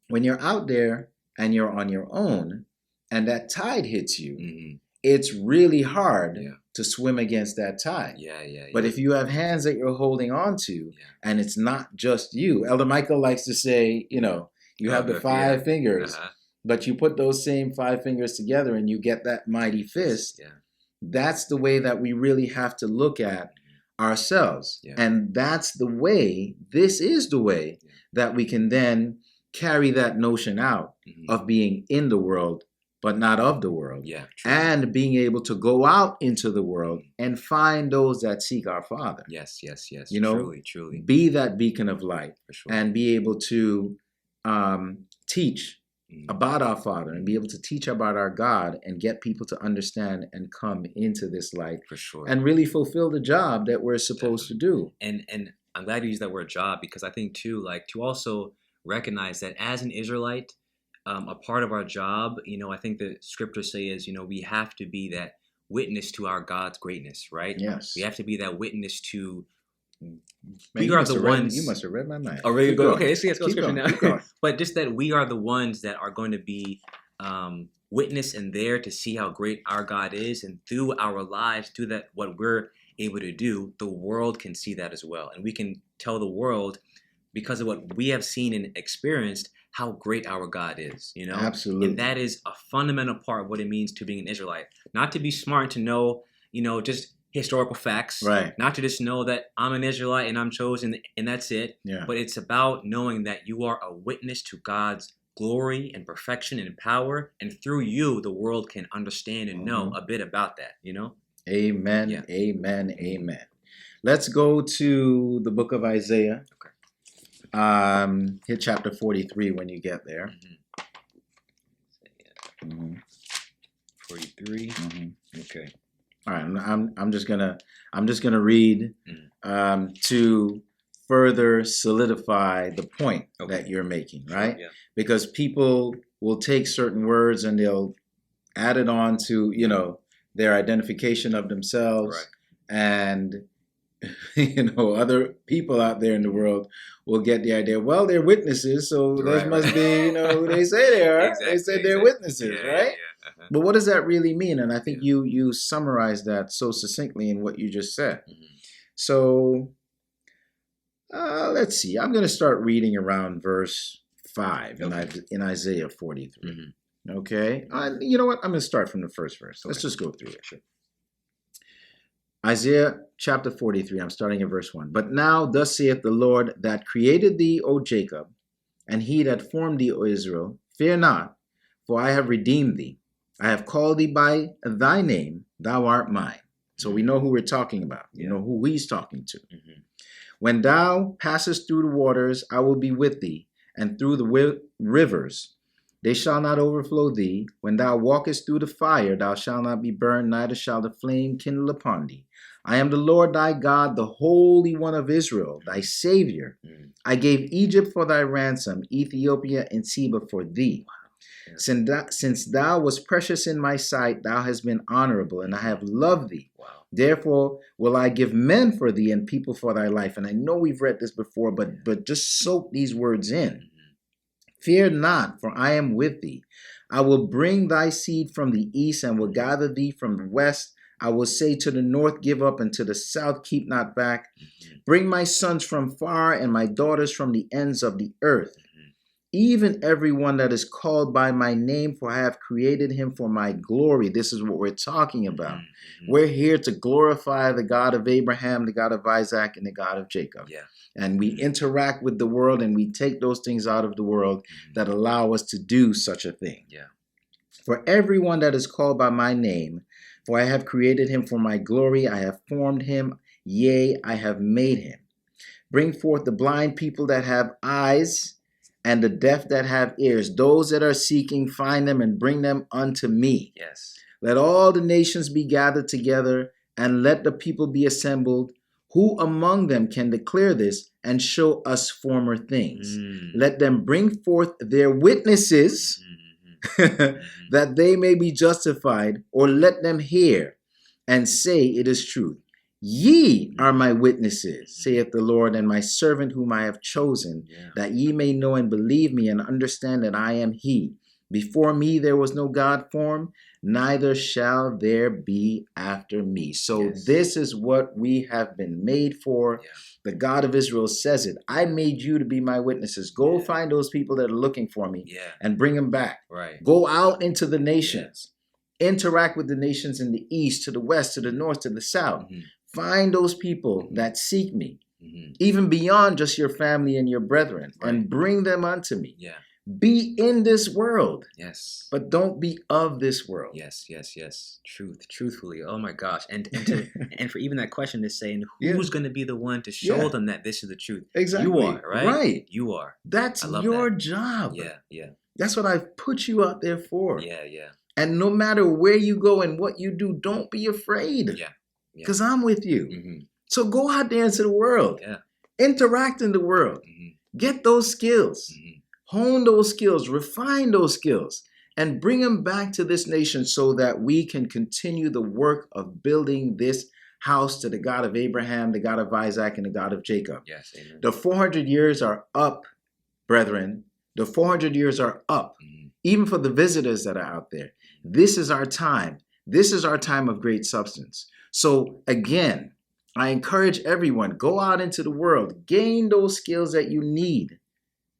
when you're out there and you're on your own and that tide hits you, it's really hard to swim against that tide. Yeah. But if you have hands that you're holding on to and it's not just you, Elder Michael likes to say, you have the five fingers, but you put those same five fingers together and you get that mighty fist. Yeah. That's the way that we really have to look at ourselves. Yeah. And that's the way, this is the way that we can then carry that notion out of being in the world, but not of the world. Yeah, and being able to go out into the world and find those that seek our Father. Yes. Truly. Be that beacon of light. For sure. And be able to teach about our Father and be able to teach about our God and get people to understand and come into this light. For sure. And really fulfill the job that we're supposed to do. And I'm glad you used that word job, because I think too, like, to also recognize that as an Israelite, a part of our job, I think the scriptures say is, we have to be that witness to our God's greatness, right? Yes. We have to be that witness to. Man, we are the ones. You must have read my mind. Oh, really? Go. Okay, let's go scripture now. Going. But just that we are the ones that are going to be witness and there to see how great our God is, and through our lives, through that what we're able to do, the world can see that as well, and we can tell the world because of what we have seen and experienced, how great our God is, Absolutely. And that is a fundamental part of what it means to being an Israelite. Not to be smart, to know, just historical facts. Right. Not to just know that I'm an Israelite and I'm chosen and that's it. Yeah. But it's about knowing that you are a witness to God's glory and perfection and power. And through you, the world can understand and know a bit about that, Amen, Yeah. amen, amen. Let's go to the book of Isaiah. Okay. Hit chapter 43 when you get there. 43. Okay. All right. I'm just gonna read to further solidify the point that you're making, right? Yeah. Because people will take certain words and they'll add it on to their identification of themselves, Right. and other people out there in the world will get the idea, well, they're witnesses, so those must be, who they say they are. Exactly, they say they're witnesses, right? Yeah. But what does that really mean? And I think you summarized that so succinctly in what you just said. So let's see. I'm going to start reading around verse 5 in Isaiah 43. Okay? You know what? I'm going to start from the first verse. Let's just go through it. Sure. Isaiah chapter 43, I'm starting at verse 1. But now thus saith the Lord that created thee, O Jacob, and he that formed thee, O Israel, fear not, for I have redeemed thee. I have called thee by thy name, thou art mine. So we know who we're talking about. You know who he's talking to. When thou passest through the waters, I will be with thee, and through the rivers, they shall not overflow thee. When thou walkest through the fire, thou shalt not be burned, neither shall the flame kindle upon thee. I am the Lord thy God, the Holy One of Israel, thy Savior. I gave Egypt for thy ransom, Ethiopia and Seba for thee. Since thou wast precious in my sight, thou hast been honorable, and I have loved thee. Therefore will I give men for thee and people for thy life. And I know we've read this before, but just soak these words in. Fear not, for I am with thee. I will bring thy seed from the east, and will gather thee from the west. I will say to the north, give up, and to the south, keep not back. Bring my sons from far, and my daughters from the ends of the earth. Even everyone that is called by my name, for I have created him for my glory. This is what we're talking about. We're here to glorify the God of Abraham, the God of Isaac, and the God of Jacob. And we interact with the world, and we take those things out of the world that allow us to do such a thing. For everyone that is called by my name, for I have created him for my glory, I have formed him, yea, I have made him. Bring forth the blind people that have eyes, and the deaf that have ears. Those that are seeking, find them and bring them unto me. Let all the nations be gathered together, and let the people be assembled. Who among them can declare this and show us former things? Let them bring forth their witnesses, that they may be justified, or let them hear and say it is truth. Ye are my witnesses, saith the Lord, and my servant whom I have chosen, that ye may know and believe me and understand that I am he. Before me there was no God formed, neither shall there be after me. So this is what we have been made for. The God of Israel says it. I made you to be my witnesses. Go find those people that are looking for me and bring them back. Go out into the nations. Interact with the nations in the east, to the west, to the north, to the south. Find those people that seek me, even beyond just your family and your brethren, and bring them unto me. Be in this world, but don't be of this world. Truthfully. Oh my gosh. And and for even that question is saying, who's going to be the one to show them that this is the truth? Exactly. You are, right? Right. You are. That's your job. That's what I've put you out there for. And no matter where you go and what you do, don't be afraid. Because I'm with you. So go out there into the world. Interact in the world. Get those skills. Hone those skills. Refine those skills. And bring them back to this nation so that we can continue the work of building this house to the God of Abraham, the God of Isaac, and the God of Jacob. Amen. The 400 years are up, brethren. The 400 years are up. Even for the visitors that are out there. This is our time. This is our time of great substance. So again, I encourage everyone, go out into the world, gain those skills that you need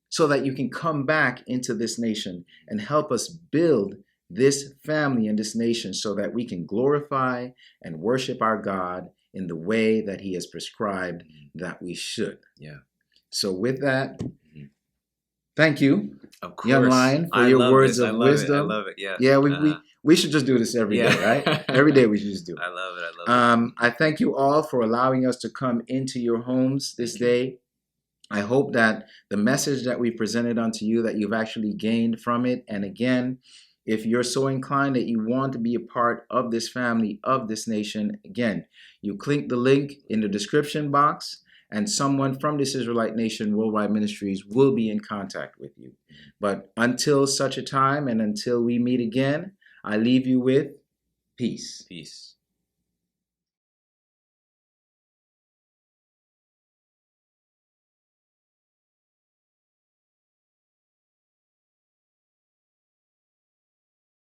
so that you can come back into this nation and help us build this family and this nation so that we can glorify and worship our God in the way that he has prescribed that we should. Yeah. So with that, thank you, of course, young lion, for your words of wisdom. I love it. Yeah. Yeah, we should just do this every day, right? Every day we should just do it. I love it. I love it. I thank you all for allowing us to come into your homes this day. I hope that the message that we presented unto you, that you've actually gained from it. And again, if you're so inclined that you want to be a part of this family, of this nation, again, you click the link in the description box, and someone from this Israelite Nation Worldwide Ministries will be in contact with you. But until such a time and until we meet again, I leave you with peace. Peace.